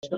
Hare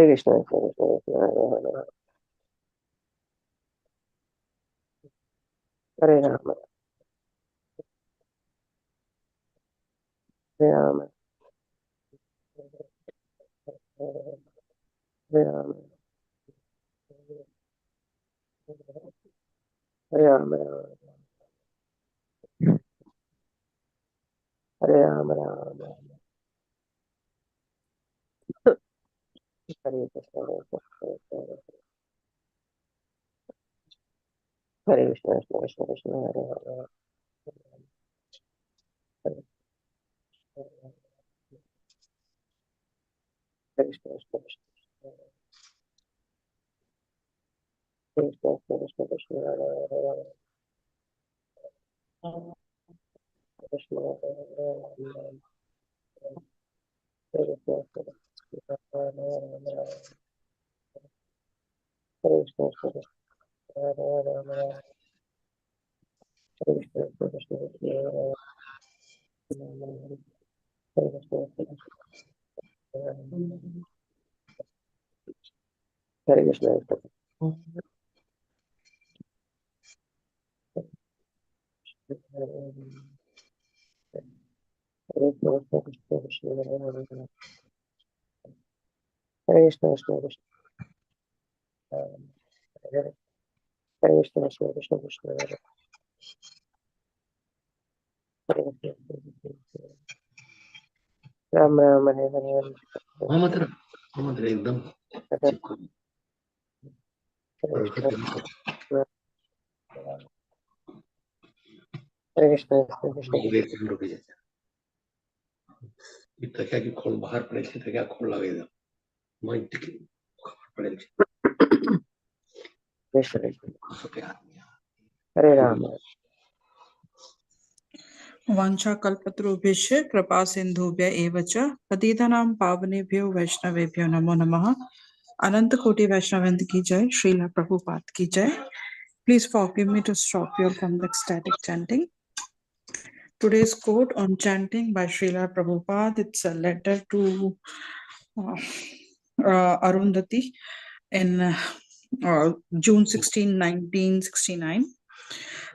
Krishna, Hare Rama, Hare Rama, Hare Rama, Hare Rama, Hare Rama, Hare Krishna, Hare Krishna, Krishna Krishna, Hare Rama, Hare Krishna, Krishna Krishna, Krishna Hare Rama, Krishna Hare Krishna, Hare Krishna, Hare Rama, Hare Krishna, Krishna Krishna, Hare Krishna, Hare Krishna, Hare Krishna, Krishna Krishna, Hare Krishna, Krishna Krishna, Hare Krishna, Ram Ram, Hare Hare, Mohammad एकदम चिपको Hare Krishna, Hare Krishna, Krishna विवेक रुक जाते इतना क्या कि खोल बाहर पड़े थे तो क्या खोल लगे था मैं टिक पड़े थे Krishna, सोते Hare Ram, वाञ्छा कल्पतरुभ्यश्च कृपा सिन्धुभ्य एव च पतितानां पावनेभ्यो वैष्णवेभ्यो नमो नमः। अनंत कोटि वैष्णववृंद की जय। श्रील प्रभुपाद की जय। Please forgive me to stop you from the ecstatic chanting. Today's quote on chanting by Srila Prabhupada, it's a letter to Arundhati in June 16, 1969.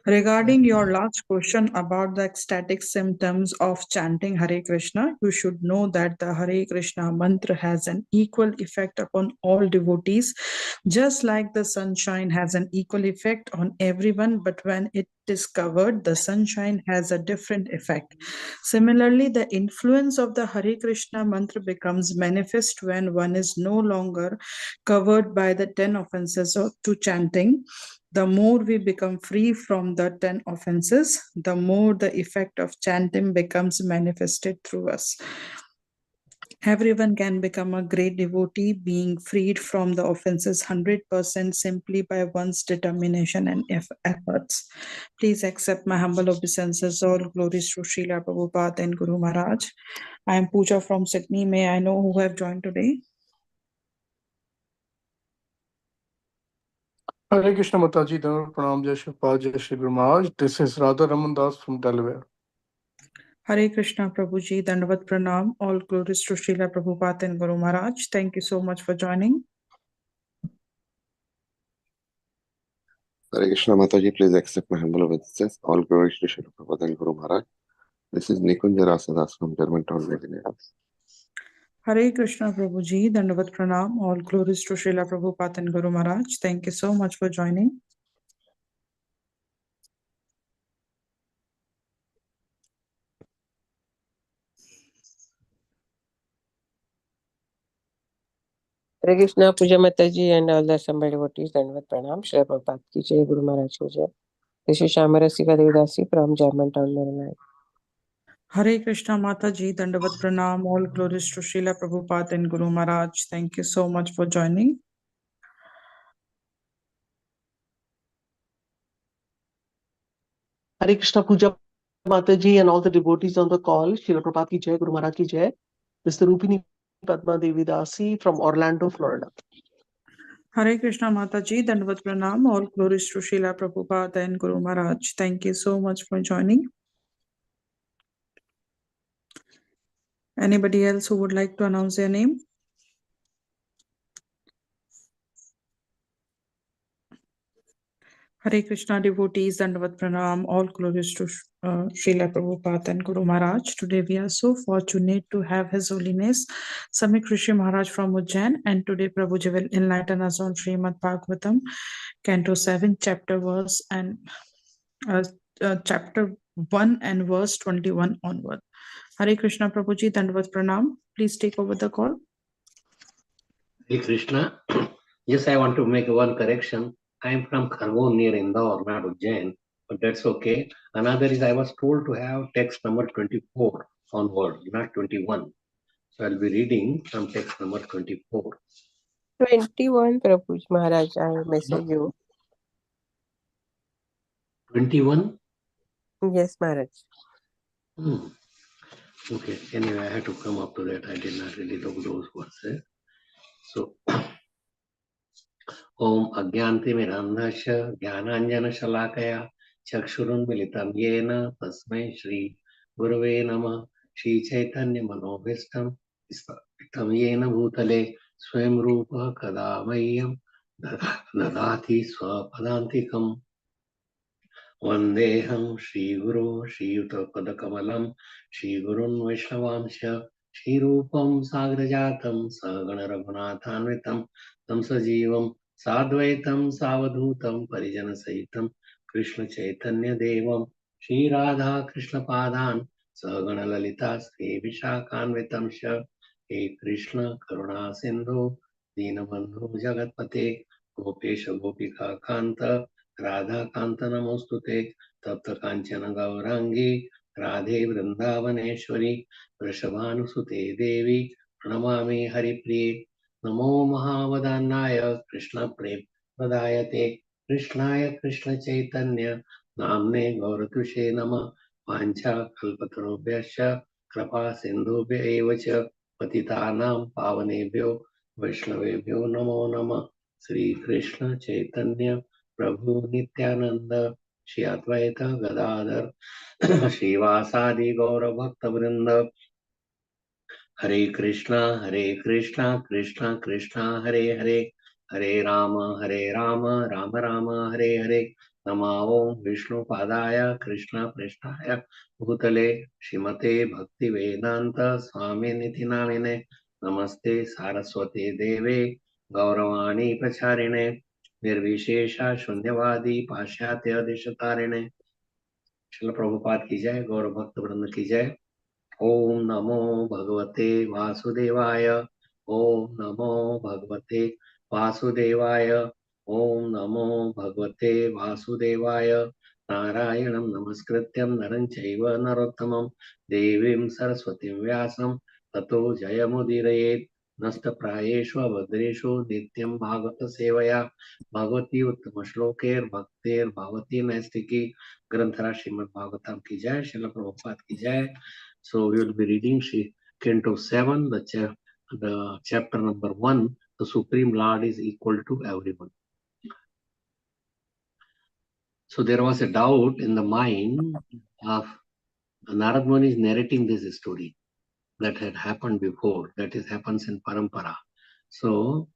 Regarding your last question about the ecstatic symptoms of chanting Hare Krishna, you should know that the Hare Krishna mantra has an equal effect upon all devotees, just like the sunshine has an equal effect on everyone, but when it is covered, the sunshine has a different effect. Similarly, the influence of the Hare Krishna mantra becomes manifest when one is no longer covered by the 10 offenses to chanting. The more we become free from the 10 offenses, the more the effect of chanting becomes manifested through us. Everyone can become a great devotee, being freed from the offenses 100% simply by one's determination and efforts. Please accept my humble obeisances. All glories to Srila Prabhupada and Guru Maharaj. I am Pooja from Sydney. May I know who have joined today? Hare Krishna Mataji, Dhanar Pranam, Jai Shri Pad, Jai Shri Guru Maharaj. This is Radha Raman Das from Delaware. Hare Krishna Prabhuji, Dandavat Pranam. All glories to Srila Prabhupada and Guru Maharaj. Thank you so much for joining. Hare Krishna Mataji, please accept my humble obeisances. All glories to Srila Prabhupada and Guru Maharaj. This is Nikunja Rasadas from Germantown, Virginia. Hare Krishna Prabhuji, Dandavat Pranam. All glories to Srila Prabhupada and Guru Maharaj. Thank you so much for joining. Hare Krishna, Puja Mataji, and all the assembled devotees, Dandavat Pranam, Shri Prabhupada ki Jai, Guru Maharaj ki Jai. This is Shamarasika Devidasi from Germantown, Maryland. Hare Krishna Mataji, Dandavat Pranam. All glories to Srila Prabhupada and Guru Maharaj. Thank you so much for joining. Hare Krishna Puja Mataji and all the devotees on the call. Srila Prabhupada ki Jai, Guru Maharaj ki Jai. This is Rupini Padma Devidasi from Orlando, Florida. Hare Krishna Mataji, Dandavat Pranam. All glories to Srila Prabhupada and Guru Maharaj. Thank you so much for joining. Anybody else who would like to announce their name? Hare Krishna devotees, Dandavat Pranam. All glories to Srila Prabhupada and Guru Maharaj. Today we are so fortunate to have His Holiness Samik Rishi Maharaj from Ujjain, and today Prabhuji will enlighten us on Srimad Bhagvatam, Canto 7, Chapter 1 and verse 21 onward. Hare Krishna Prabhuji, Dandavat Pranam. Please take over the call. Hare Krishna. Yes, I want to make one correction. I am from Khargone near Indore, not Ujjain, but that's okay. Another is I was told to have text number 24 onward, not 21. So I'll be reading from text number 24. 21, Prabhuji Maharaj, I message you. 21? Yes, Maharaj. Okay, anyway, I had to come up to that. I did not really look those verses. So, Om Agyanti Mirandhasya Jnananjana Shalakaya Chakshurunmilitam Yena Tasmai Shri Gurave Nama Shri Chaitanya Manobhistam Tam Yena Bhutale Swayam Rupa Kadamayyam Dadati Swapadantikam Vandeham Shri Guru Shri Yuta Padakamalam Shri Gurun Vaishnavamsya Shri Rupam Sagrajatam Sagana Raghunathanvitam Tam Sajivam Sadvaitam Savadhutam Parijana Sahitam Krishna Chaitanya Devam Shri Radha Krishna Padan Sagana Lalita Sri Vishakanvitam Sha He Krishna Karuna Sindhu Dinabandhu Jagatpate Gopesha Gopika Kanta Radha Kanta Namostute Tapta Kanchana Gaurangi Radhe Vrindavaneshwari Vrishabhanusute Devi Pranamami Haripriye Namo Mahavadannaya Krishna Prem Pradayate Krishnaya Krishna Chaitanya Namne Gauratushe Nama Pancha Kalpatarubhyascha Krapa Sindhubhya Evacha Patitanam Pavanebhyo Vaishnavebhyo Namo Nama Sri Krishna Chaitanya Prabhu Nityananda Shri Advaita Gadadhar Srivasadi Gaura Bhakta Vrinda Hare Krishna, Krishna Krishna, Hare Hare, Hare Rama, Rama Rama, Hare Hare. Nama Om Vishnu Padaya, Krishna Prasthaya, Bhutale, Shrimate Bhakti Vedanta, Swami Niti Namine, Namaste Saraswati Deve, Gauravani Pacharine, Nirvishesha Shunyavadi, Pashyatya Deshatarine. Srila Prabhupada ki jai, Gaura Bhakta Vrinda ki jai. Om Namo Bhagavate Vasudevaya. Om Namo Bhagavate Vasudevaya. Om Namo Bhagavate Vasudevaya. Narayanam Namaskrityam Naram Chaiva Narottamam Devim Saraswatim Vyasam ततो जयमुदीरयेत् नष्टप्रायेषु अभद्रेषु नित्यं भागवत सेवया भगवती उत्तम श्लोकेर भक्तेर भगवती नैष्टिकी ग्रंथराज श्रीमद् भागवतम की जय, श्रील प्रभुपाद की जय. So we will be reading Canto 7, the chapter number 1. The Supreme Lord is equal to everyone. So there was a doubt in the mind of Narad Muni is narrating this story that had happened before, that is happens in Parampara. So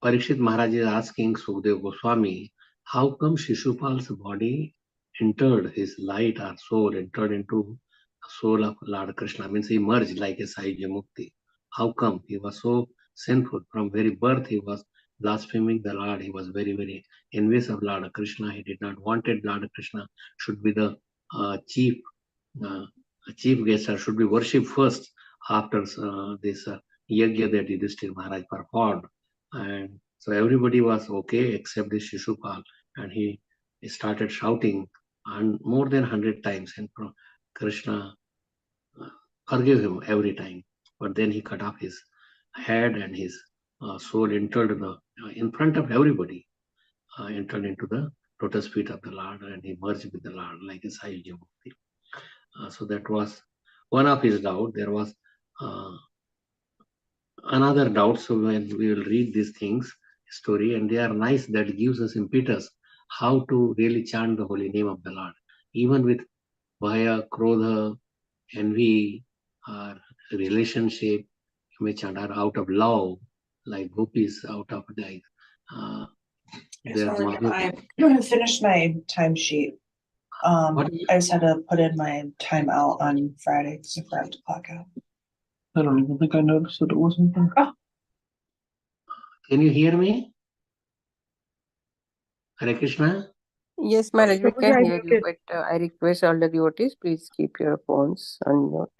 Parikshit Maharaj is asking Sukdev Goswami, how come Shishupal's body entered, his light or soul entered into the soul of Lord Krishna, means he merged like a Sahaja Mukti. How come? He was so sinful. From very birth he was blaspheming the Lord. He was very, very envious of Lord Krishna. He did not wanted Lord Krishna should be the chief guest or should be worshipped first after this yajna that Yudhishthira Maharaj performed. And so everybody was okay except this Shishupal, and he started shouting and more than 100 times, and Krishna forgave him every time. But then he cut off his head, and his soul entered in front of everybody, entered into the lotus feet of the Lord, and he merged with the Lord like a Sahaja Mukti. So that was one of his doubt. There was another doubt. So when we will read these things, story, and they are nice, that gives us impetus how to really chant the holy name of the Lord. Even with Bhaya, Krodha, envy, or relationship, you may chant out of love, like gopis out of like their mother. I finished my timesheet. I just had to put in my time out on Friday because I forgot to clock out. I don't even think I noticed that it wasn't there. Oh. Can you hear me? Hare Krishna? Yes, Maharaj, we can Yeah, hear you, but I request all the devotees, please keep your phones on mute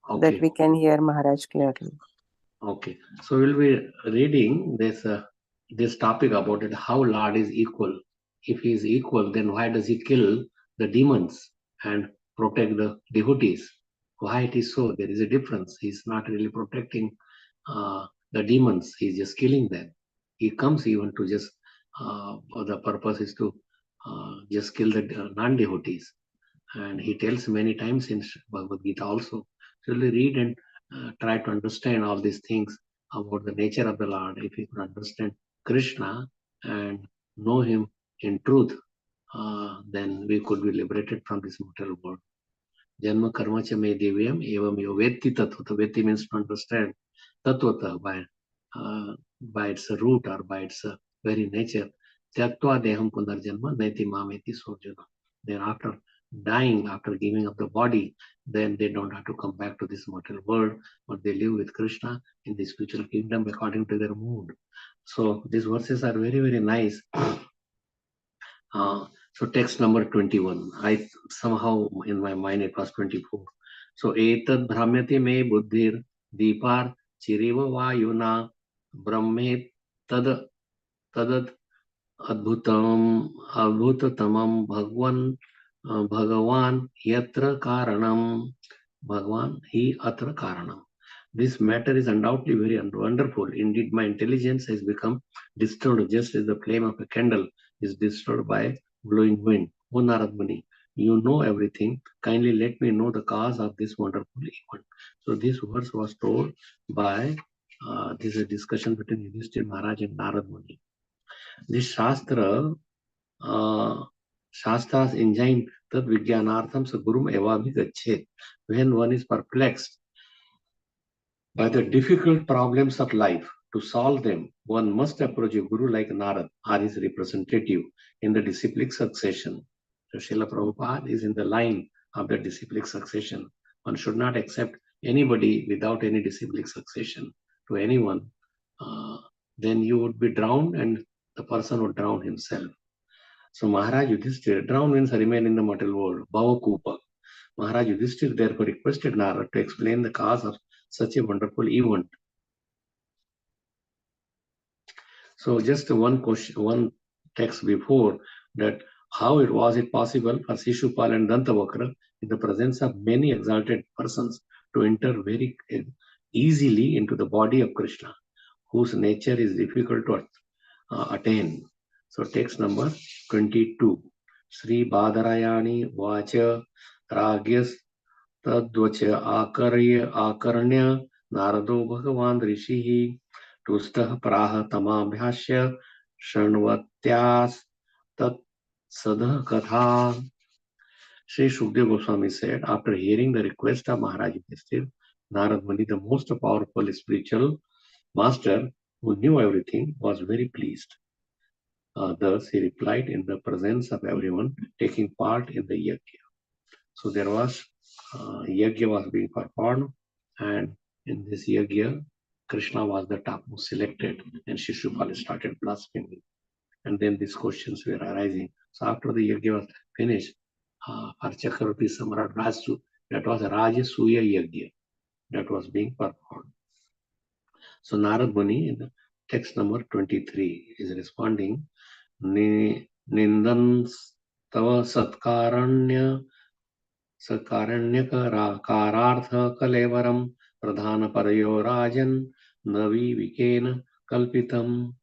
so that we can hear Maharaj clearly. Okay, so we'll be reading this topic about it, how Lord is equal. If he is equal, then why does he kill the demons and protect the devotees? Why it is so? There is a difference. He's not really protecting the demons. He's just killing them. He comes even to just, the purpose is to just kill the non-devotees. And he tells many times in Bhagavad Gita also. So we'll read and try to understand all these things about the nature of the Lord. If we could understand Krishna and know him in truth, then we could be liberated from this mortal world. Janma karma cha me devyam evam yo vetti tattvata. Vetti means to understand tattvata by its root or by its very nature. Tyaktva deham punarjanma naiti mameti sorjana. Then after dying, after giving up the body, then they don't have to come back to this mortal world, but they live with Krishna in the spiritual kingdom according to their mood. So these verses are very, very nice. So text number 21. I somehow in my mind it was 24. So etad bhramyati me buddhir dipar chiriva vayuna brahmet tad adbhutamam bhagavan yatra karanam. Bhagavan hi atra karanam. This matter is undoubtedly very wonderful. Indeed, my intelligence has become disturbed just as the flame of a candle is disturbed by blowing wind. O Narad Muni, you know everything. Kindly let me know the cause of this wonderful event. So this verse was told by, this is a discussion between Yudhishthira Maharaj and Narad Muni. This Shastras engine tad vijnanartham sagurum evabhi gachet. When one is perplexed by the difficult problems of life, to solve them, one must approach a guru like Narad or his representative in the disciplic succession. So Srila Prabhupada is in the line of the disciplic succession. One should not accept anybody without any disciplic succession to anyone. Then you would be drowned and the person would drown himself. So Maharaj Yudhishthira, drown means remain in the mortal world, Bhavakupa. Maharaj Yudhishthira therefore requested Narad to explain the cause of such a wonderful event. So just one question, one text before that, how was it possible for Shishupal and Dantavakra in the presence of many exalted persons to enter very easily into the body of Krishna, whose nature is difficult to attain. So text number 22. Sri Badarayani Vacha Ragyas Tadvacha Akarnya Narado Bhagavan Rishi Tustah Praha Tamabhyasya Shanvatyas Tat Sadha Katha. Sri Shukdev Goswami said, after hearing the request of Maharaj Yudhishthira, Narad Muni, the most powerful spiritual master who knew everything, was very pleased. Thus, he replied in the presence of everyone taking part in the yajna. So there was yajna was being performed, and in this yajna, Krishna was the topmost selected, and Shishupal started blaspheming. And then these questions were arising. So after the yajna was finished, for Chakravarti Samrat Rasu, that was Rajasuya yajna that was being performed. So Narad Muni in the text number 23 is responding, Nindans tava satkaranya karartha kalevaram pradhana parayo rajan navi vikena kalpitam.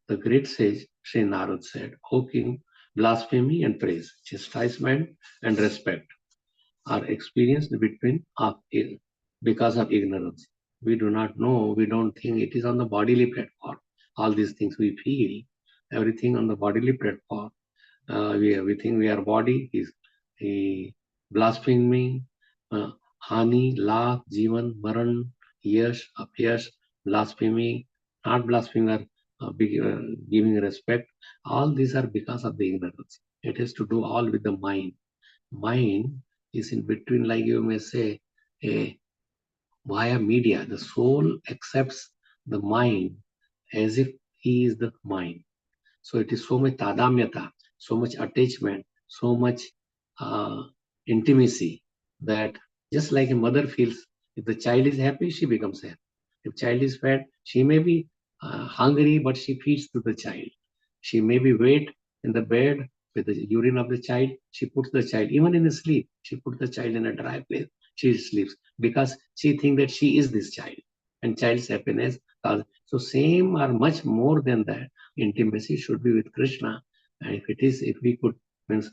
The great sage Sri Narad said, O king, blasphemy and praise, chastisement and respect are experienced because of ignorance. We do not know, we don't think it is on the bodily platform. All these things we feel, everything on the bodily platform. We think we are body, is blasphemy, hani, laugh, jivan, maran, yash, apyash, blasphemy, not blasphemy, giving respect. All these are because of the ignorance. It has to do all with the mind. Mind is in between, like you may say, via media. The soul accepts the mind as if he is the mind. So it is so much tadamyata, so much attachment, so much intimacy, that just like a mother feels, if the child is happy, she becomes happy. If child is fat, she may be hungry, but she feeds to the child. She may be wet in the bed with the urine of the child. She puts the child, even in his sleep, she puts the child in a dry place. She sleeps because she thinks that she is this child, and child's happiness. So same or much more than that, intimacy should be with Krishna. And if we could, means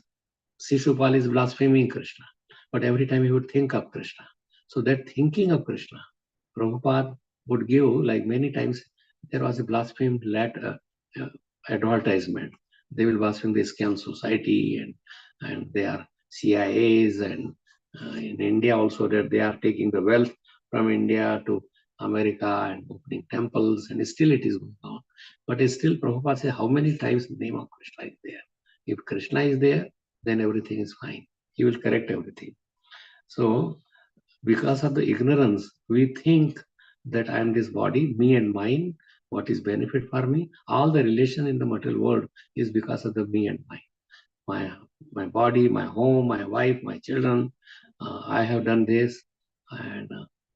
Shishupal is blaspheming Krishna, but every time he would think of Krishna. So that thinking of Krishna, Prabhupada would give, like many times, there was a blasphemy advertisement. They will blaspheme the scam society, and they are CIAs, and in India also that they are taking the wealth from India to America and opening temples, and still it is going on. But still Prabhupada says, how many times the name of Krishna is there? If Krishna is there, then everything is fine. He will correct everything. So because of the ignorance, we think that I am this body, me and mine, what is benefit for me. All the relation in the material world is because of the me and mine. My body, my home, my wife, my children. I have done this, and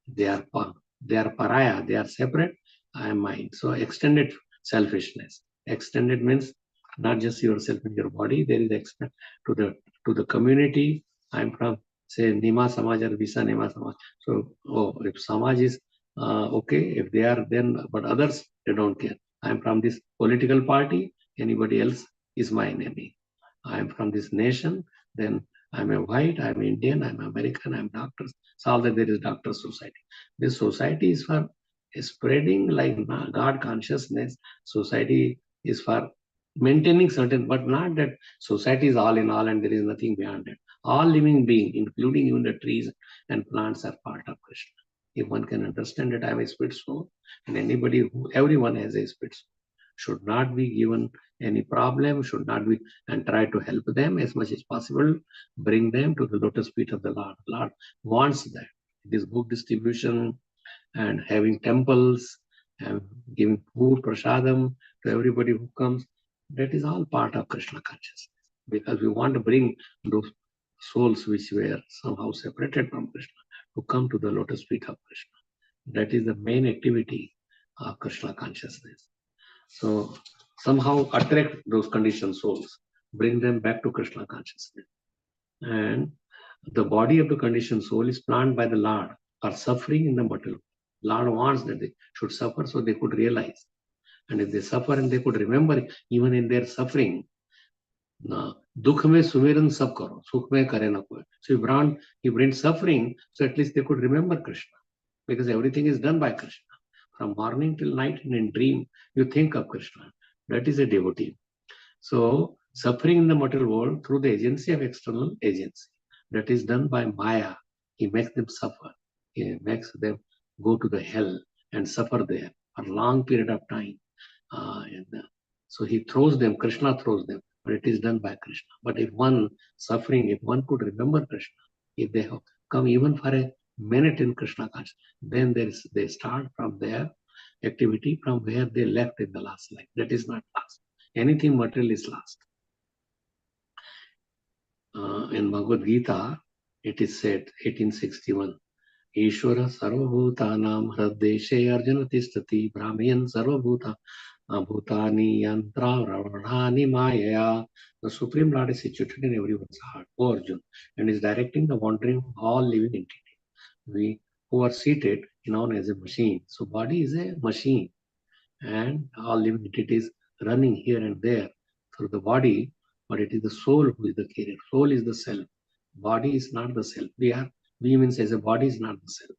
they are pariah, they are separate. I am mine. So extended selfishness. Extended means not just yourself and your body. There is extended to the community. I am from, say, Nima Samaj or Visa Nima Samaj. So if Samaj is okay, if they are, then, but others, they don't care. I am from this political party. Anybody else is my enemy. I am from this nation, then I'm a white, I'm Indian, I'm American, I'm doctors. So all that there is doctor society. This society is for spreading like God consciousness. Society is for maintaining certain, but not that society is all in all and there is nothing beyond it. All living beings, including even the trees and plants, are part of Krishna. If one can understand that I am a spirit soul, and everyone has a spirit soul, should not be given any problem, should not be, and try to help them as much as possible, bring them to the lotus feet of the Lord. Lord wants that. This book distribution and having temples and giving food, prasadam to everybody who comes, that is all part of Krishna consciousness. Because we want to bring those souls which were somehow separated from Krishna to come to the lotus feet of Krishna. That is the main activity of Krishna consciousness. So somehow attract those conditioned souls, bring them back to Krishna consciousness. And the body of the conditioned soul is planned by the Lord. are suffering in the material. Lord wants that they should suffer so they could realize. And if they suffer and they could remember, even in their suffering, dukh mein sumiran sab karo, sukh mein kare na koi. So he brings suffering, so at least they could remember Krishna, because everything is done by Krishna. From morning till night and in dream, you think of Krishna. That is a devotee. So suffering in the material world through the agency of external agency, that is done by Maya. He makes them suffer. He makes them go to the hell and suffer there for a long period of time. So he throws them, Krishna throws them, but it is done by Krishna. But if one suffering, if one could remember Krishna, if they have come even for a minute in Krishna consciousness, then they start from their activity from where they left in the last life. That is not last. Anything material is last. In Bhagavad Gita, it is said, 1861, Ishvara sarvabhutanam hradeshe arjuna tishtati brahmayan sarvabhuta bhutani yantra ravadhani maya. The Supreme Lord is situated in everyone's heart, O Arjuna, and is directing the wandering of all living entities. We who are seated known as a machine. So body is a machine, and all living entities running here and there through the body, but it is the soul who is the carrier. Soul is the self. Body is not the self. We means as a body is not the self.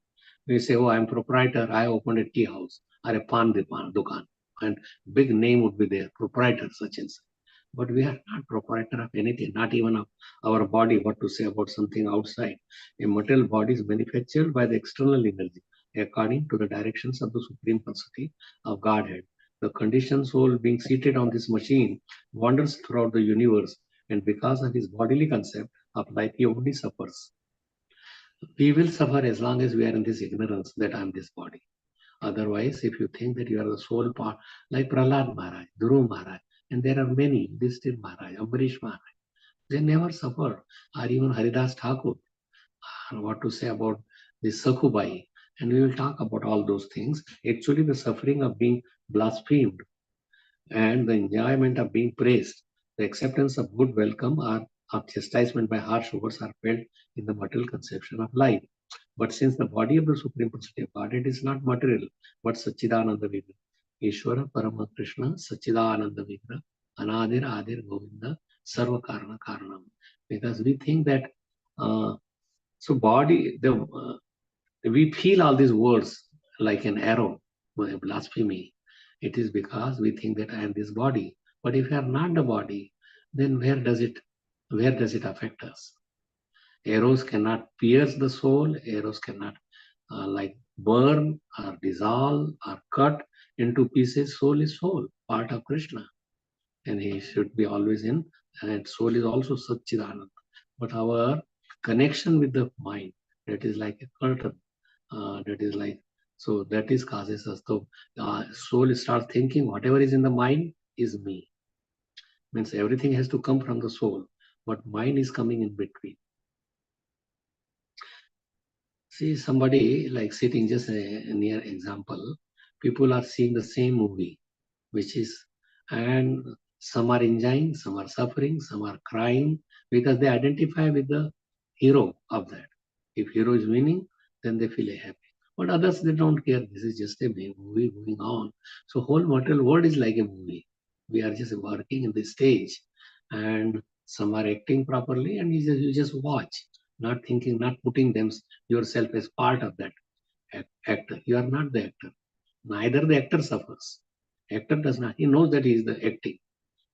We say, oh, I am proprietor, I opened a tea house or a pan dukan, and big name would be there, proprietor such and such. But we are not proprietor of anything, not even of our body, what to say about something outside. A material body is manufactured by the external energy according to the directions of the Supreme Personality of Godhead. The conditioned soul being seated on this machine wanders throughout the universe, and because of his bodily concept of life, he only suffers. We will suffer as long as we are in this ignorance that I am this body. Otherwise, if you think that you are the soul part, like Prahlad Maharaj, Dhruv Maharaj, and there are many, Yudhishthira Maharaj, Ambarish Maharaj, they never suffered. Or even Haridas Thakur, or what to say about this Sakhubai. And we will talk about all those things. Actually, the suffering of being blasphemed and the enjoyment of being praised, the acceptance of good welcome or of chastisement by harsh words are felt in the material conception of life. But since the body of the Supreme Personality of Godhead is not material, but Satchidananda Vigra, Ishvara Parama Krishna, Satchidananda Vigra, Anadir Adir Govinda, Sarva Karana Karanam. Because we think that, so body, we feel all these words like an arrow, blasphemy. It is because we think that I am this body. But if you are not the body, then where does it affect us? Arrows cannot pierce the soul. Arrows cannot like burn or dissolve or cut into pieces. Soul is soul, part of Krishna, and he should be always in. And soul is also Satchidananda. But our connection with the mind, that is like a curtain. That is like, so that is causes us to soul starts thinking whatever is in the mind is me. Means everything has to come from the soul, but mind is coming in between. See somebody like sitting, just a near example, people are seeing the same movie, which is, and some are enjoying, some are suffering, some are crying, because they identify with the hero of that. If hero is winning, then they feel happy. But others, they don't care. This is just a movie going on. So whole material world is like a movie. We are just working in the stage, and some are acting properly, and you just watch, not thinking, not putting yourself as part of that actor. You are not the actor. Neither the actor suffers. Actor does not. He knows that he is the acting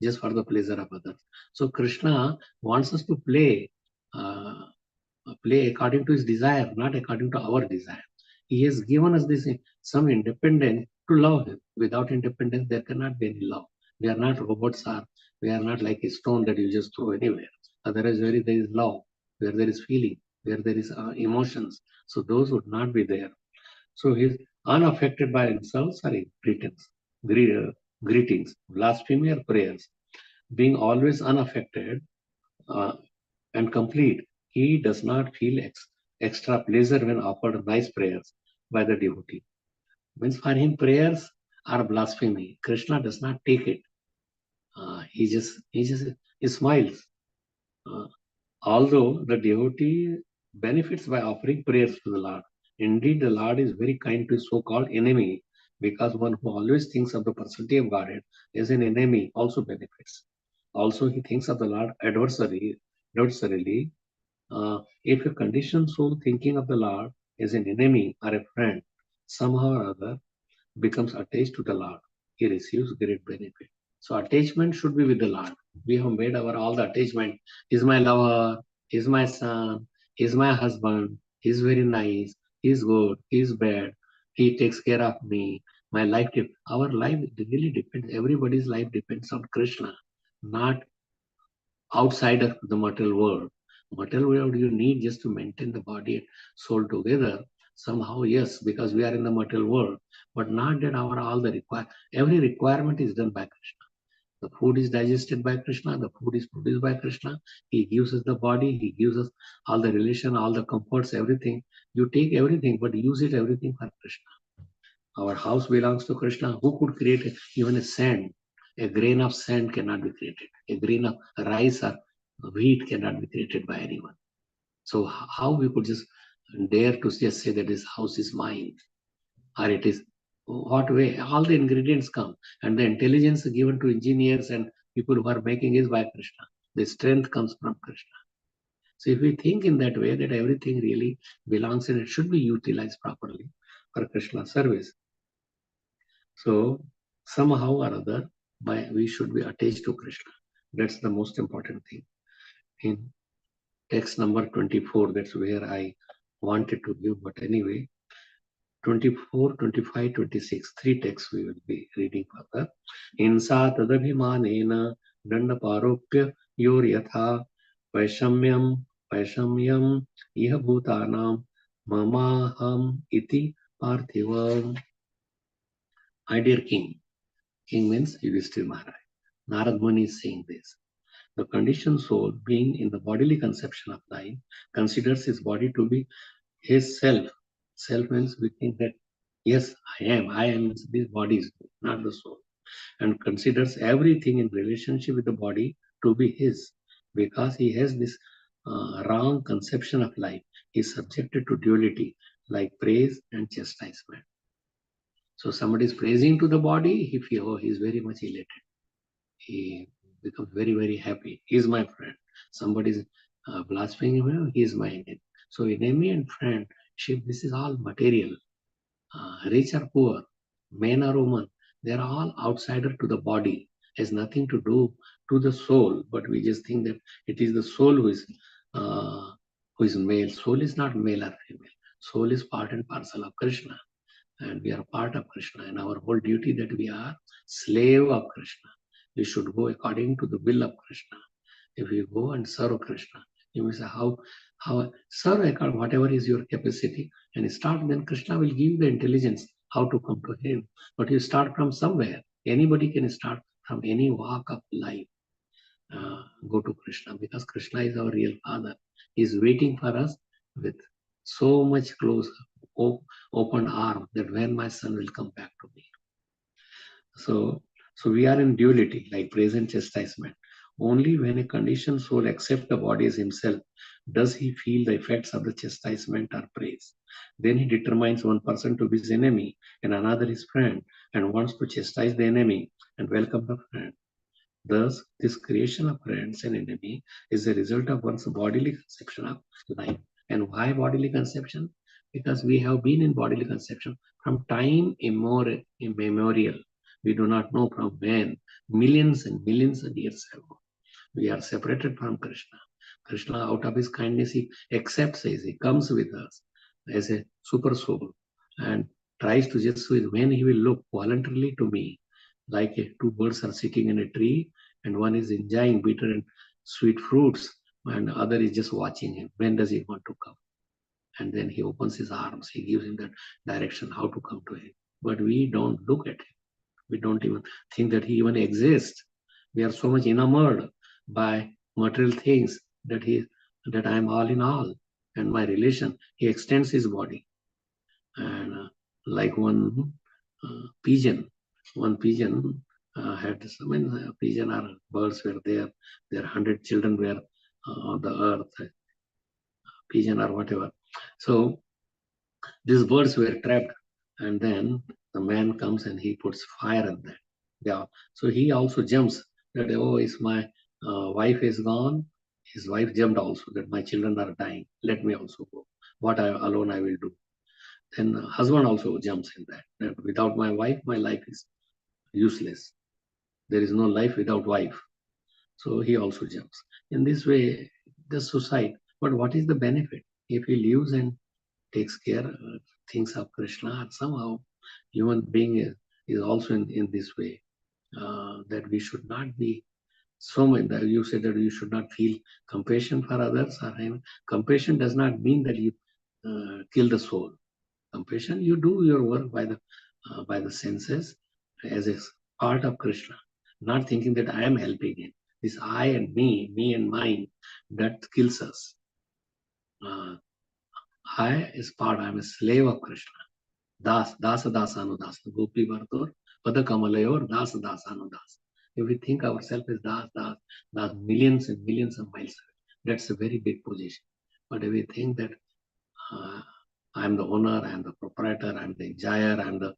just for the pleasure of others. So Krishna wants us to play according to his desire, not according to our desire. He has given us this some independence to love him. Without independence, there cannot be any love. We are not robots, we are not like a stone that you just throw anywhere. Otherwise, where there is love, where there is feeling, where there is emotions, so those would not be there. So he is unaffected by insults or greetings, blasphemy or prayers. Being always unaffected and complete, he does not feel extra pleasure when offered nice prayers by the devotee. Means for him, prayers are blasphemy. Krishna does not take it. He smiles. Although the devotee benefits by offering prayers to the Lord Indeed, the Lord is very kind to his so-called enemy, because one who always thinks of the personality of Godhead as an enemy also benefits. Also, he thinks of the Lord adversarially. If a conditioned soul thinking of the Lord as an enemy or a friend, somehow or other becomes attached to the Lord, he receives great benefit. So attachment should be with the Lord. We have made our all the attachment. He's my lover, he's my son, he's my husband, he's very nice, he's good, he's bad, he takes care of me. My life, our life really depends, everybody's life depends on Krishna, not outside of the material world. Material world you need just to maintain the body and soul together. Somehow, yes, because we are in the material world, but not that our all the every requirement is done by Krishna. The food is digested by Krishna, the food is produced by Krishna. He gives us the body, he gives us all the relation, all the comforts, everything. You take everything, but use it everything for Krishna. Our house belongs to Krishna. Who could create even a sand? A grain of sand cannot be created. A grain of rice or wheat cannot be created by anyone. So how we could just dare to just say that this house is mine, or it is, what way? All the ingredients come, and the intelligence given to engineers and people who are making is by Krishna. The strength comes from Krishna. So if we think in that way, that everything really belongs and it should be utilized properly for Krishna service. So somehow or other, we should be attached to Krishna. That's the most important thing. In text number 24, that's where I wanted to give, but anyway, 24, 25, 26, three texts we will be reading further. Insa tadabhimanena dandaparopya yor yatha vaishamyam iha bhutanam mamaham iti parthivam. My dear king, king means Yudhishthira Maharaj. Narad Muni is saying this. The conditioned soul, being in the bodily conception of life, considers his body to be his self. Self means we think that, yes, I am, this body is not the soul. And considers everything in relationship with the body to be his. Because he has this wrong conception of life. He is subjected to duality, like praise and chastisement. So somebody is praising to the body, he feels, oh, he is very much elated. He becomes very, very happy. He is my friend. Somebody is blaspheming him, he is my enemy. So enemy and friendship, this is all material. Rich or poor, man or woman, they are all outsider to the body. Has nothing to do to the soul, but we just think that it is the soul who is male. Soul is not male or female. Soul is part and parcel of Krishna. And we are part of Krishna, and our whole duty that we are slave of Krishna. We should go according to the will of Krishna. If you go and serve Krishna, you may say, how serve according whatever is your capacity, and start, then Krishna will give you the intelligence how to come to him. But you start from somewhere. Anybody can start from any walk of life. Go to Krishna, because Krishna is our real father. He is waiting for us with so much close open arm that when my son will come back to me. So we are in duality, like praise and chastisement. Only when a conditioned soul accepts the body as himself does he feel the effects of the chastisement or praise. Then he determines one person to be his enemy and another his friend, and wants to chastise the enemy and welcome the friend. Thus, this creation of friends and enemy is the result of one's bodily conception of life. And why bodily conception? Because we have been in bodily conception from time immemorial. We do not know from when, millions and millions of years ago. We are separated from Krishna. Krishna, out of his kindness, he accepts us, he comes with us as a super soul and tries to just, when he will look voluntarily to me, like two birds are sitting in a tree, and one is enjoying bitter and sweet fruits, and the other is just watching him. When does he want to come? And then he opens his arms, he gives him that direction how to come to him. But we don't look at him. We don't even think that he even exists. We are so much enamored by material things that I am all in all. And my relation, he extends his body. And like one pigeon had so many pigeon or birds were there. Their 100 children were on the earth, pigeon or whatever. So These birds were trapped, and then the man comes and he puts fire in that. Yeah. So he also jumps that, oh, is my wife is gone. His wife jumped also that my children are dying. Let me also go. What I alone I will do. Then husband also jumps in that without my wife, my life is useless. There is no life without wife. So he also jumps. In this way, the suicide. But what is the benefit? If he lives and takes care of things of Krishna, somehow human being is also in this way. That we should not be so much that you said that you should not feel compassion for others. Or compassion does not mean that you kill the soul. Compassion, you do your work by the senses as a part of Krishna, not thinking that I am helping him. This I and me and mine, that kills us. I is part, I am a slave of Krishna. Dasa dasanudas, Gopi Vartor, Pada Kamalayor, Dasa dasanudas. If we think ourselves as das, millions and millions of miles away, that's a very big position. But if we think that I am the owner, I am the proprietor, I am the enjoyer, I am the,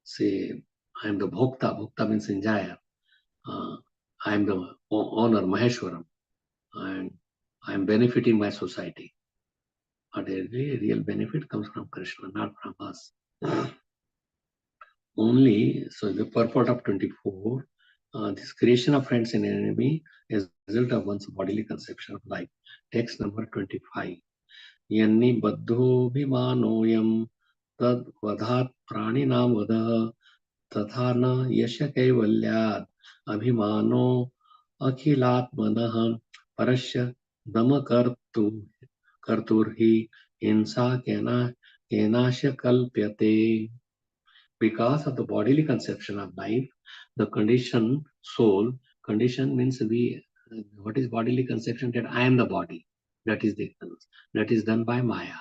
say, I am the bhokta. Bhokta means enjoyer. I am the owner, Maheshwaram, and I am benefiting my society. But a real benefit comes from Krishna, not from us. Only, so the purport of 24, this creation of friends and enemy is a result of one's bodily conception of life. Text number 25. Yanni baddho bhimanoyam tad vadhat praninam vadha तथा न यश कैवल्यात् अभिमानो अखिलात्मनः परस्य दम कर्तुर्हि हिंसा केनाश कल्प्यते. Because of the bodily conception of life, the condition soul, condition means what is bodily conception? That I am the body. That is done by Maya.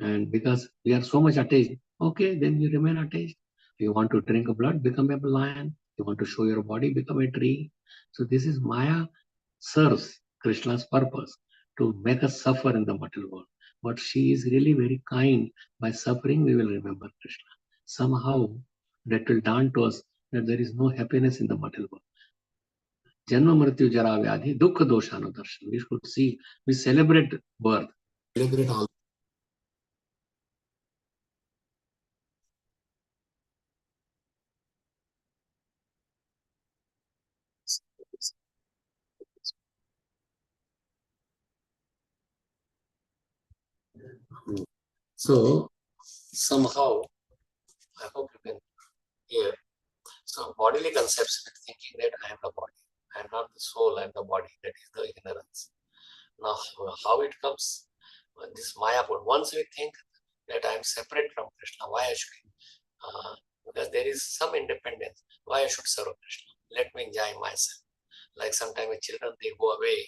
And because we are so much attached, okay, then you remain attached. You want to drink blood, become a lion. You want to show your body, become a tree. So this is Maya serves Krishna's purpose to make us suffer in the material world. But she is really very kind. By suffering, we will remember Krishna. Somehow, that will dawn to us that there is no happiness in the material world. Janma Mrityu Jara Vyadhi, Dukkha Doshanudarshan. We should see, we celebrate birth. Celebrate all. So somehow, I hope you can hear. So bodily conception, thinking that I am the body, I am not the soul, I am the body. That is the ignorance. Now, how it comes? This Maya. Once we think that I am separate from Krishna, why I should? Because there is some independence. Why I should serve Krishna? Let me enjoy myself. Like sometimes children, they go away.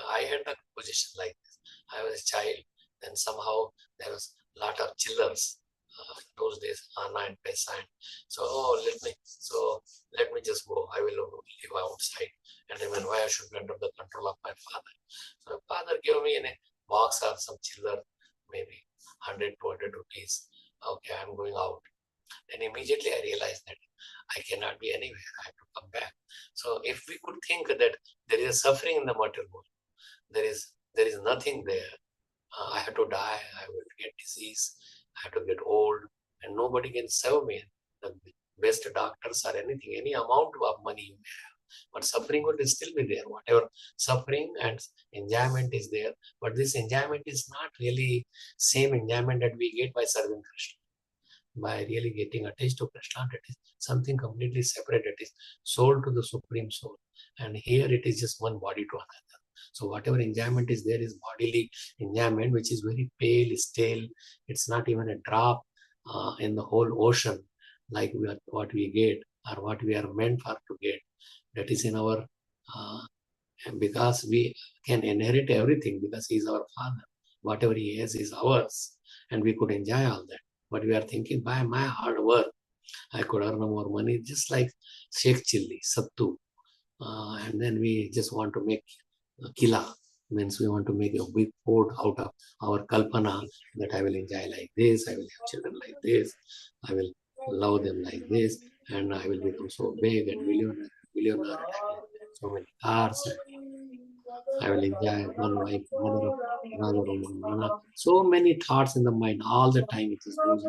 I had the position like this. I was a child, then somehow there was a lot of children. Those days, Anna and Pesa. So let me just go. I will live outside. And then why I should be under the control of my father. So father gave me in a box of some children, maybe 100, 200 rupees. Okay, I'm going out. And immediately I realized that I cannot be anywhere. I have to come back. So if we could think that there is a suffering in the material world, there is nothing there. I have to die. I will get disease. I have to get old, and nobody can serve me. The best doctors or anything, any amount of money you may have, but suffering will still be there. Whatever suffering and enjoyment is there, but this enjoyment is not really same enjoyment that we get by serving Krishna. By really getting attached to Krishna, that is something completely separate. It is soul to the supreme soul, and here it is just one body to another. So whatever enjoyment is there is bodily enjoyment, which is very pale, stale. It's not even a drop in the whole ocean, like what we get or what we are meant for to get. That is in our, because we can inherit everything because He is our Father. Whatever He has is ours, and we could enjoy all that. But we are thinking, by my hard work, I could earn more money, just like Sheikh Chilli, Sattu. And then we just want to make kila. Means we want to make a big fort out of our kalpana that I will enjoy like this, I will have children like this, I will love them like this, and I will become so big and millionaire, and having so many cars. I will enjoy one wife, mother of another woman. So many thoughts in the mind all the time. It is goes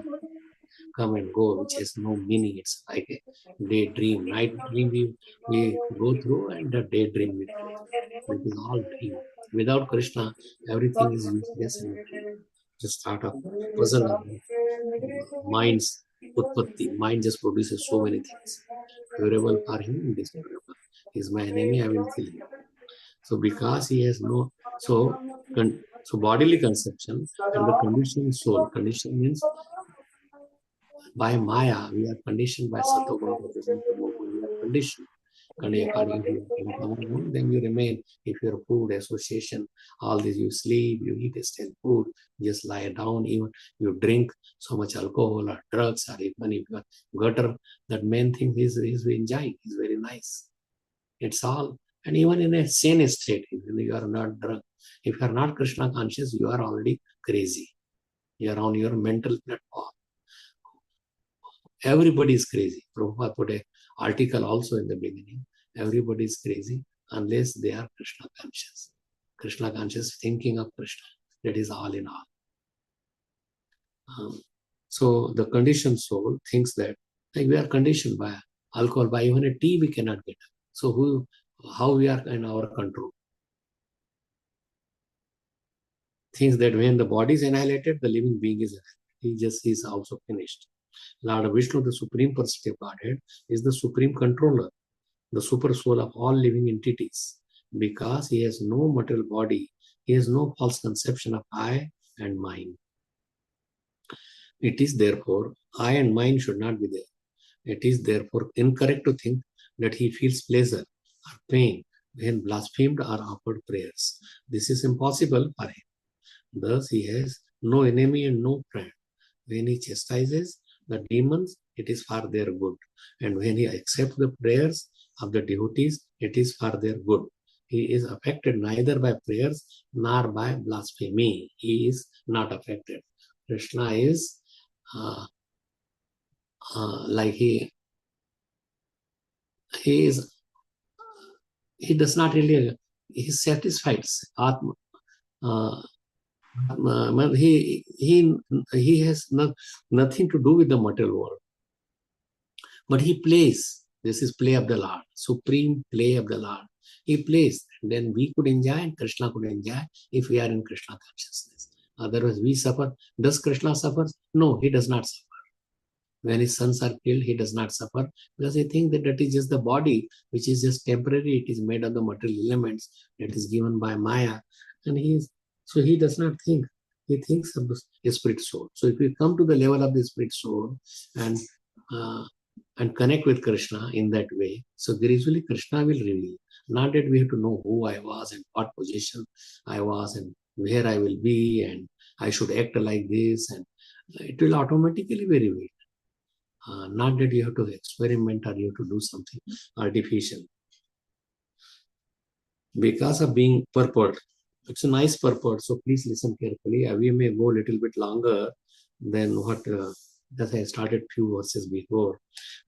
come and go, which has no meaning. It's like a daydream. Night dream we go through, and the daydream we go through. It is all dream. Without Krishna, everything is useless and just start of puzzle of mind's utpatti. Mind just produces so many things. Favorable for him, unfavorable. He is my enemy, I will kill him. So because he has no, so bodily conception and the conditioned soul. Condition means by Maya, we are conditioned by Satoguna, we are conditioned. According to your then you remain. If your food association, all this, you sleep, you eat still food, just lie down, even you drink so much alcohol or drugs, or even if you are gutter, that main thing is enjoying, is very nice. It's all. And even in a sane state, if you are not drunk, if you are not Krishna conscious, you are already crazy. You are on your mental platform. Everybody is crazy. Prabhupada put an article also in the beginning. Everybody is crazy unless they are Krishna conscious. Krishna conscious, thinking of Krishna. That is all in all. So the conditioned soul thinks that, like, we are conditioned by alcohol, by even a tea we cannot get. So how we are in our control? Thinks that when the body is annihilated, the living being is annihilated. He is also finished. Lord Vishnu, the Supreme Personality of Godhead, is the Supreme Controller, the super soul of all living entities. Because he has no material body, he has no false conception of I and mine. It is therefore, I and mine should not be there. It is therefore incorrect to think that he feels pleasure or pain when blasphemed or offered prayers. This is impossible for him. Thus, he has no enemy and no friend. When he chastises the demons, it is for their good. And when he accepts the prayers of the devotees, it is for their good. He is affected neither by prayers nor by blasphemy. He is not affected. Krishna is like he does not really, he is satisfied. Atma, he has nothing to do with the material world. But he plays. This is play of the Lord, supreme play of the Lord. He plays. And then we could enjoy and Krishna could enjoy if we are in Krishna consciousness. Otherwise, we suffer. Does Krishna suffer? No, he does not suffer. When his sons are killed, he does not suffer because he thinks that is just the body, which is just temporary. It is made of the material elements that is given by Maya. And so he does not think. He thinks of the spirit soul. So if we come to the level of the spirit soul and connect with Krishna in that way, so gradually Krishna will reveal. Not that we have to know who I was and what position I was and where I will be and I should act like this, and it will automatically be revealed. Not that you have to experiment or you have to do something artificial. Because of being purport, it's a nice purport, so please listen carefully. We may go a little bit longer than what that I started few verses before.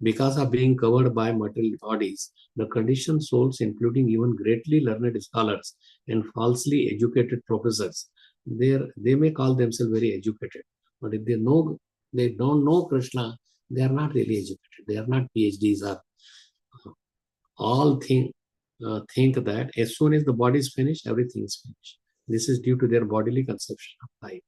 Because of being covered by material bodies, the conditioned souls, including even greatly learned scholars and falsely educated professors, they may call themselves very educated, but if they don't know Krishna, they are not really educated. They are not PhDs or all think that as soon as the body is finished, everything is finished. This is due to their bodily conception of life.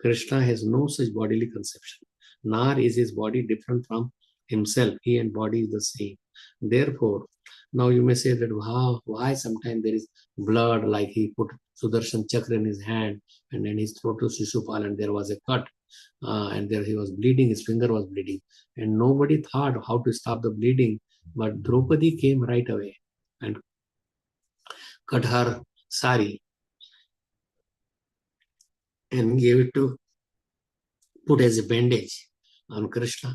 Krishna has no such bodily conception, nor is his body different from himself. He and body is the same. Therefore, now you may say that why sometimes there is blood, like he put Sudarshan Chakra in his hand and then his throat to Shishupal and there was a cut and there he was bleeding, his finger was bleeding. And nobody thought how to stop the bleeding, but Draupadi came right away and cut her sari and gave it to put as a bandage on Krishna.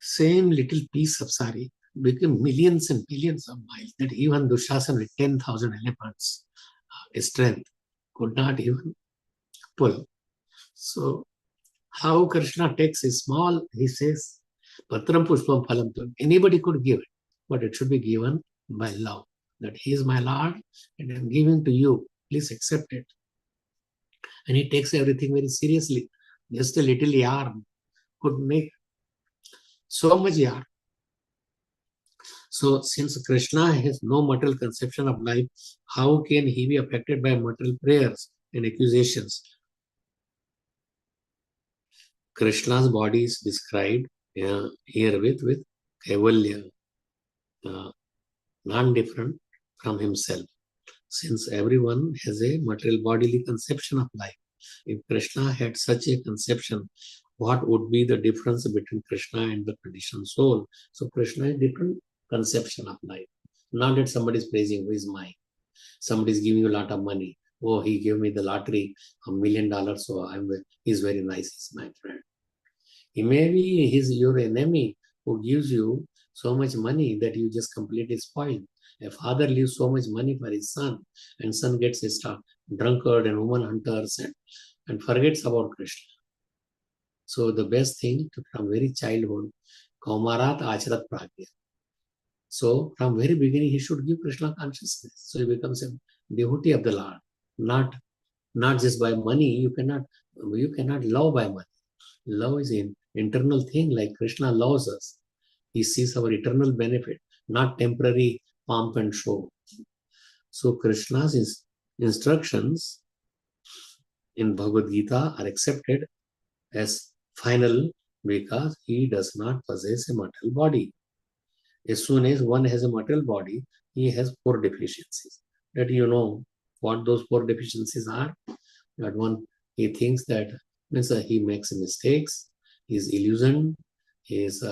Same little piece of sari became millions and millions of miles, that even Dushasana with 10,000 elephants strength, could not even pull. So how Krishna takes a small, he says, Patram Pushpam Phalam Tam. Anybody could give it, but it should be given by love. That he is my Lord and I am giving to you. Please accept it. And he takes everything very seriously. Just a little yarn could make so much yarn. So since Krishna has no material conception of life, how can he be affected by material prayers and accusations? Krishna's body is described herewith with Kaivalya, non-different from himself. Since everyone has a material bodily conception of life, if Krishna had such a conception, what would be the difference between Krishna and the conditioned soul? So Krishna has different conception of life. Not that somebody is praising, who is mine. Somebody is giving you a lot of money. Oh, he gave me the lottery, $1 million, so he's very nice, he's my friend. He may be your enemy who gives you so much money that you just completely spoil. A father leaves so much money for his son, and son gets a drunkard and woman hunters and forgets about Krishna. So the best thing from very childhood, Kaumarat Acharat Pragya. So from very beginning, he should give Krishna consciousness. So he becomes a devotee of the Lord, not just by money. You cannot love by money. Love is an internal thing, like Krishna loves us. He sees our eternal benefit, not temporary pomp and show. So Krishna's instructions in Bhagavad Gita are accepted as final because he does not possess a material body. As soon as one has a material body, he has 4 deficiencies. That you know what those 4 deficiencies are. That one, he thinks that means he makes mistakes, his illusion, his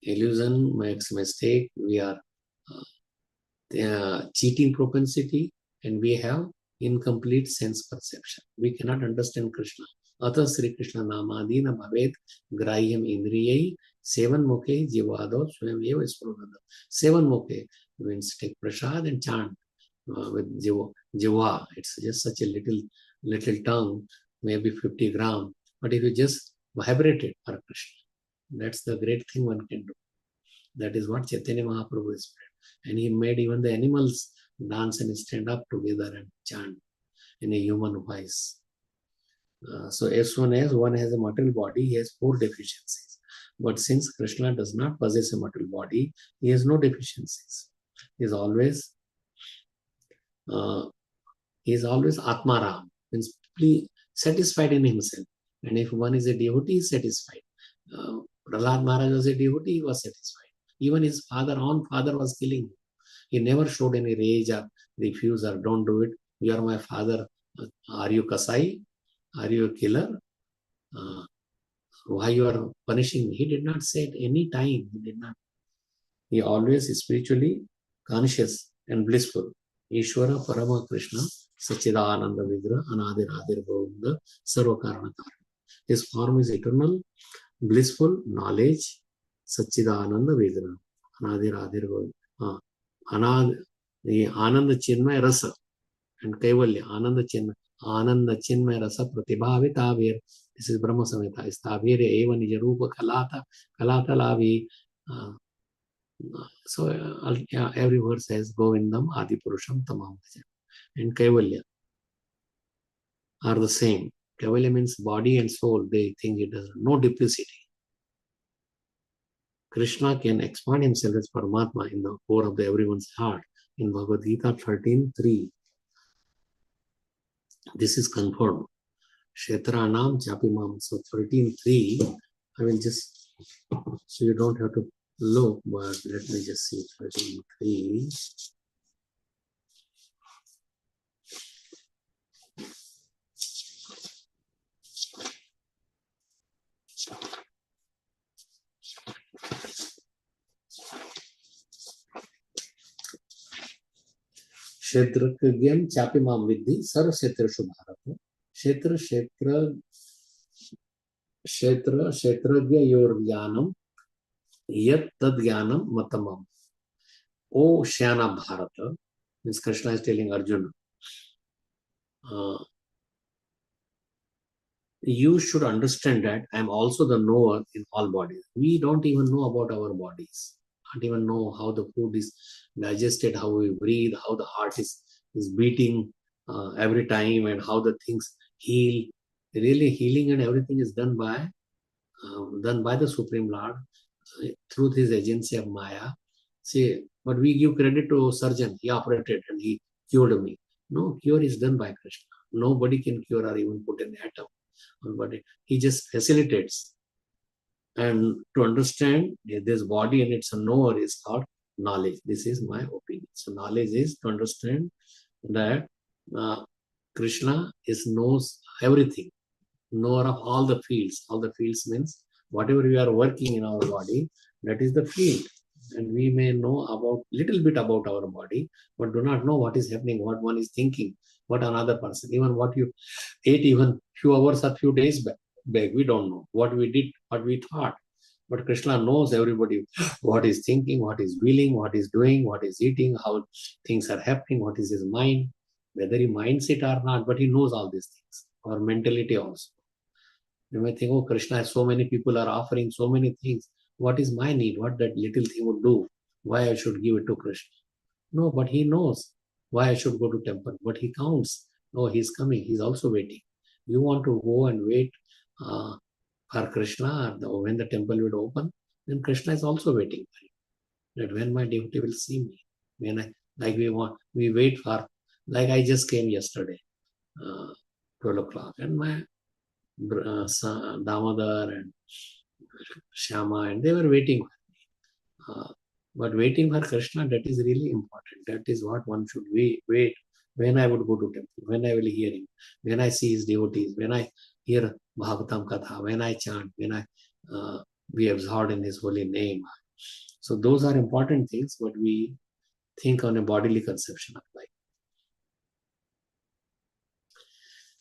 illusion makes mistake, we are cheating propensity, and we have incomplete sense perception. We cannot understand Krishna. Atha Sri Krishna Namadina Bhavet Grahyam Indriyai Sevan Mukhe Jivado Swam Eva Sprodada. Sevan Mukhe means take prasad and chant with Jiva. It's just such a little tongue, maybe 50 grams. But if you just vibrate it for Krishna, that's the great thing one can do. That is what Chaitanya Mahaprabhu is spread. And he made even the animals dance and stand up together and chant in a human voice. So as soon as one has a material body, he has 4 deficiencies. But since Krishna does not possess a material body, he has no deficiencies. He is always Atmaram, means satisfied in himself. And if one is a devotee, he is satisfied. Prahlad Maharaj was a devotee, he was satisfied. Even his own father was killing him. He never showed any rage or refuse or don't do it. You are my father. Are you Kasai? Are you a killer? Why you are punishing me? He did not say at any time. He did not. He always is spiritually conscious and blissful. Ishvara Parama Krishna Sachidananda Vigra Anadir Adir Govinda Sarva Karana. His form is eternal, blissful knowledge, Sachidananda Vigra Anadir Adir Govinda. Ananda Chinmay Rasa and Kaivalya Ananda Chinmay Rasa Pratibhavitavir. This is Brahma Samhita. Istavire Eva Nija Rupa Kalata Lavi. So every word says Govindam Adi Purusham Tamam. And Kaivalya are the same. Kaivalya means body and soul. They think it has no duplicity. Krishna can expand himself as Paramatma in the core of everyone's heart. In Bhagavad Gita 13.3, this is confirmed. Kshetranam Chapimam. So 13.3, I will just, so you don't have to look, but let me just see 13.3. Kshetragyam Chapimam Vidhi Sarva Kshetreshu Bharata. Kshetragya Yor Jnanam Yat Tad Jnanam Matamam. O Shyana Bharata, Means Krishna is telling Arjuna, you should understand that I am also the knower in all bodies. We don't even know about our bodies. Don't even know how the food is digested, how we breathe, how the heart is beating every time, and how the things heal. Really, healing and everything is done by the Supreme Lord through his agency of Maya. See, but we give credit to surgeon. He operated and he cured me. No, cure is done by Krishna. Nobody can cure or even put an atom on body. He just facilitates. And to understand this body and its knower is called knowledge. This is my opinion. So knowledge is to understand that Krishna knows everything, knower of all the fields. All the fields means whatever we are working in our body, that is the field. And we may know about little bit about our body, but do not know what is happening, what one is thinking, what another person, even what you ate even few hours or few days back, we don't know what we did, what we thought. But Krishna knows everybody, what is thinking, what is willing, what is doing, what is eating, how things are happening, what is his mind, whether he minds it or not, but he knows all these things. Our mentality also. You may think, oh, Krishna, so many people are offering so many things. What is my need? What that little thing would do? Why I should give it to Krishna? No, but he knows why I should go to temple. But he counts. Oh, he's coming. He's also waiting. You want to go and wait for Krishna, or when the temple will open, then Krishna is also waiting for you. That when my devotee will see me. When we wait for, like I just came yesterday, 12 o'clock, and my Damodar and Shyama, and they were waiting for me. But waiting for Krishna, that is really important. That is what one should wait. When I would go to temple, when I will hear him, when I see his devotees, when I hear Bhagvatam Katha, when I chant, when I be absorbed in his holy name. So those are important things, but we think on a bodily conception of life.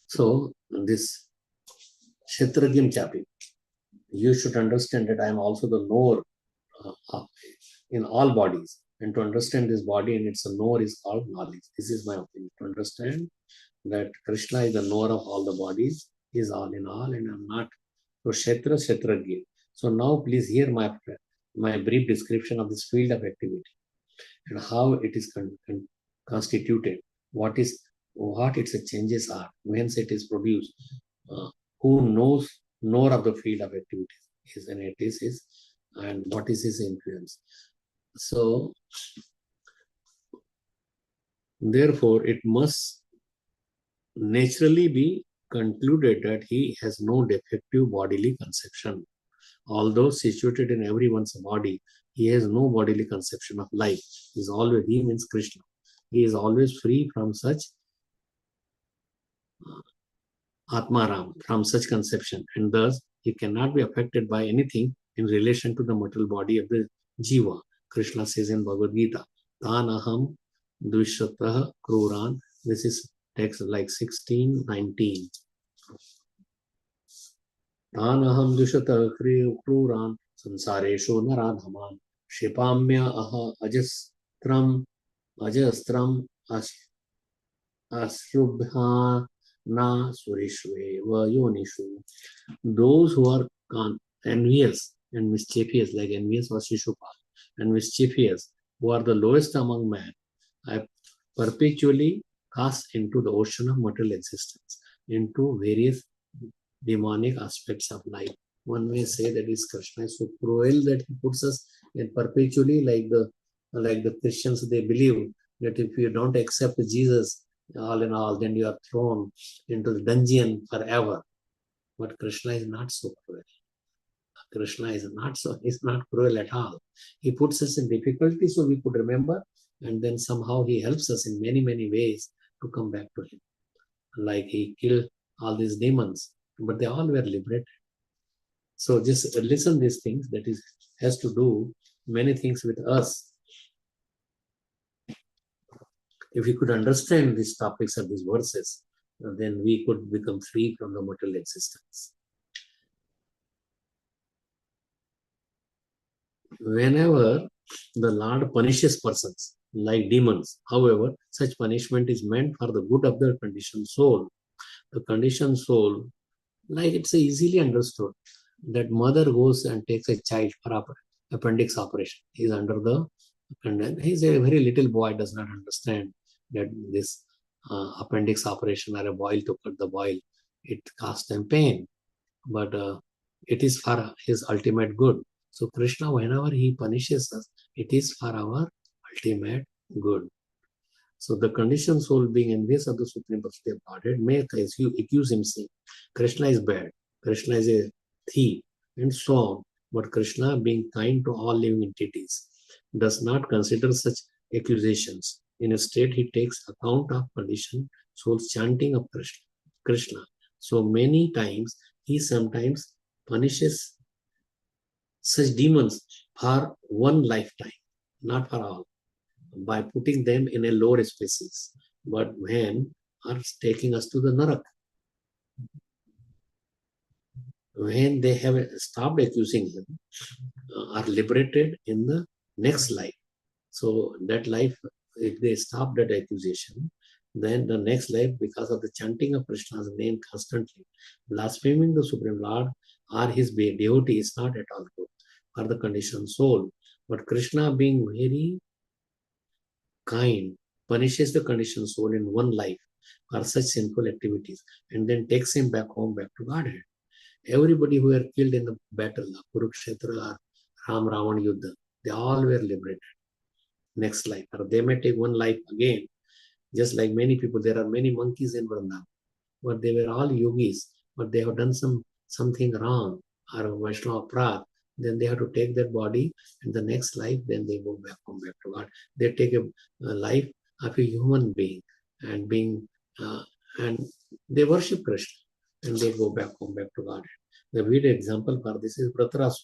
So this Kshetrajam Chapi, you should understand that I am also the knower in all bodies. And to understand this body and its knower is called knowledge. This is my opinion. To understand that Krishna is the knower of all the bodies, he is all in all, and I am not. So Kshetra, Kshetrajya. So now please hear my brief description of this field of activity and how it is constituted, what its changes are, whence it is produced, who knower of the field of activity is, and it is his, and what is his influence. So therefore it must naturally be concluded that he has no defective bodily conception. Although situated in everyone's body, he has no bodily conception of life. He means Krishna. He is always free from such Atmaram, from such conception, and thus he cannot be affected by anything in relation to the material body of the Jiva. Krishna says in Bhagavad Gita, Tan aham dvishatah kruran. This is text like 16:19. Tan aham dvishatah kruran samsaresho naradhaman shipamya aha ajastram asrubha na surishveva yonishu. Those who are envious and mischievous, like envious was Shishupal, and mischievous, who are the lowest among men, are perpetually cast into the ocean of material existence, into various demonic aspects of life. One may say that is Krishna is so cruel that he puts us in perpetually, like the Christians, they believe that if you don't accept Jesus, all in all, then you are thrown into the dungeon forever. But Krishna is not so cruel. Krishna is not cruel at all. He puts us in difficulty so we could remember, and then somehow he helps us in many, many ways to come back to him. Like he killed all these demons, but they all were liberated. So just listen these things, that has to do many things with us. If we could understand these topics of these verses, then we could become free from the material existence. Whenever the Lord punishes persons, like demons. However, such punishment is meant for the good of the conditioned soul. The conditioned soul, like it's easily understood that mother goes and takes a child for appendix operation. He's under the, he's a very little boy, does not understand that this appendix operation or a boil to cut the boil, it caused them pain. But it is for his ultimate good. So Krishna, whenever he punishes us, it is for our ultimate good. So the conditioned soul, being envious of the Supreme Personality of Godhead, may accuse him, saying, Krishna is bad, Krishna is a thief, and so on. But Krishna, being kind to all living entities, does not consider such accusations. Instead, he takes account of conditioned soul's chanting of Krishna. So many times, he sometimes punishes such demons for one lifetime, not for all, by putting them in a lower species. But when are taking us to the Narak, when they have stopped accusing him, are liberated in the next life. So that life, if they stop that accusation, then the next life, because of the chanting of Krishna's name constantly, blaspheming the Supreme Lord or his devotee is not at all good for the conditioned soul. But Krishna, being very kind, punishes the conditioned soul in one life for such sinful activities and then takes him back home, back to Godhead. Everybody who were killed in the battle of Kurukshetra or Ram Ravan Yuddha, they all were liberated next life. Or they may take one life again, just like many people. There are many monkeys in Vrindavan, but they were all yogis, but they have done something wrong or Vaishnava Prad. Then they have to take their body and the next life, then they go back home, back to God. They take a life of a human being and and they worship Krishna and they go back home, back to God. The video example for this is Pratrasu,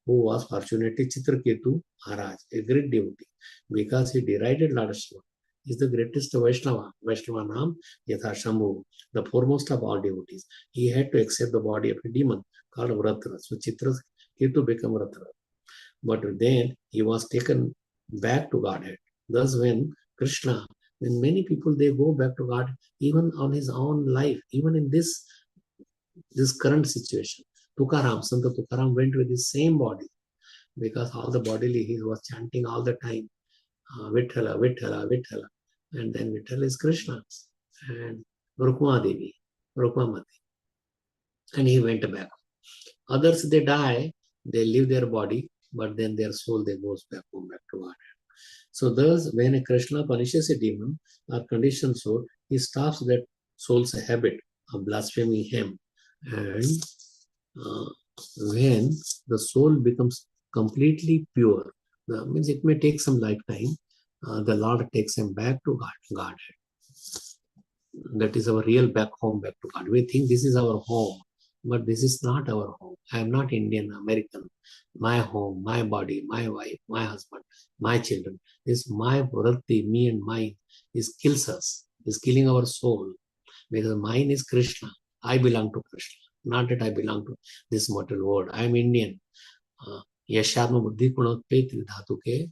who was fortunately Chitraketu Maharaj, a great devotee, because he derided Lord Shiva. He is the greatest Vaishnava. Vaishnava Nam Yatha Shambhu, the foremost of all devotees. He had to accept the body of a demon called Vratra. So Chitraketu became Vratra. But then he was taken back to Godhead. Thus when Krishna, when many people, they go back to God, even on his own life, even in this current situation. Tukaram, Santa Tukaram went with his same body because all the bodily he was chanting all the time, Vithala, Vithala, Vithala. And then Vithala is Krishna and Rukma Devi, Rukmamati. And he went back. Others, they die, they leave their body, but then their soul, they goes back home, back to God. So thus, when a Krishna punishes a demon or conditioned soul, he stops that soul's habit of blaspheming him. And when the soul becomes completely pure, means it may take some lifetime, the Lord takes him back to Godhead. That is our real back home, back to God. We think this is our home, but this is not our home. I am not Indian, American. My home, my body, my wife, my husband, my children. This my Vrati, me and mine, kills us, is killing our soul. Because mine is Krishna. I belong to Krishna. Not that I belong to this mortal world. I am Indian. Yashatma Buddhi Punotpeti Dhatu ke.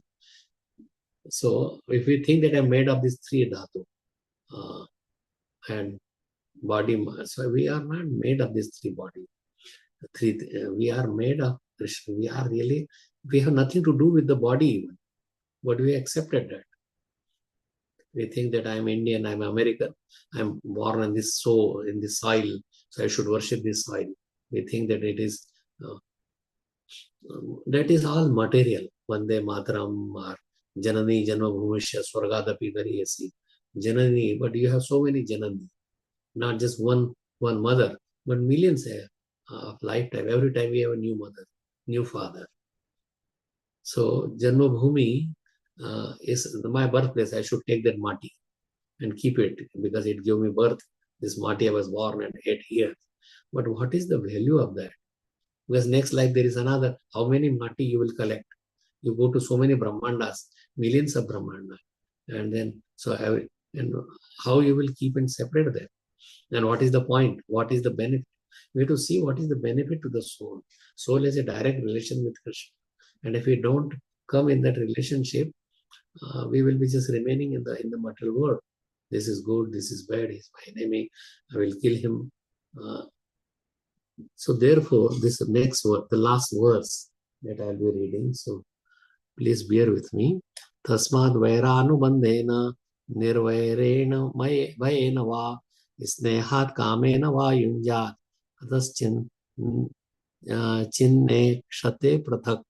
So if we think that I am made of these three dhatu and body, so we are not made of these three bodies. We are made of Krishna. We have nothing to do with the body even, but we accepted that. We think that I am Indian, I am American, I am born in this soul, in this soil, so I should worship this soil. We think that it is, that is all material. Vande Mataram or Janani Janma Bhumishya Swargadapi Gariyasi. Janani, but you have so many Janani, not just one mother, but millions of lifetime. Every time we have a new mother, new father. So Janma Bhumi is my birthplace. I should take that mati and keep it because it gave me birth. This mati I was born and ate here. But what is the value of that? Because next life there is another. How many mati you will collect? You go to so many brahmandas, millions of brahmandas, and then and how you will keep and separate them? And what is the point? What is the benefit? We have to see what is the benefit to the soul. Soul has a direct relation with Krishna, and if we don't come in that relationship, we will be just remaining in the material world. This is good, this is bad, he's my enemy, I will kill him. So therefore, this next word, the last verse that I'll be reading, so please bear with me. Tasmad vairānubandhena nirvairena vayena va snehat kamena va yunjat ataschin chinne kshate prathak.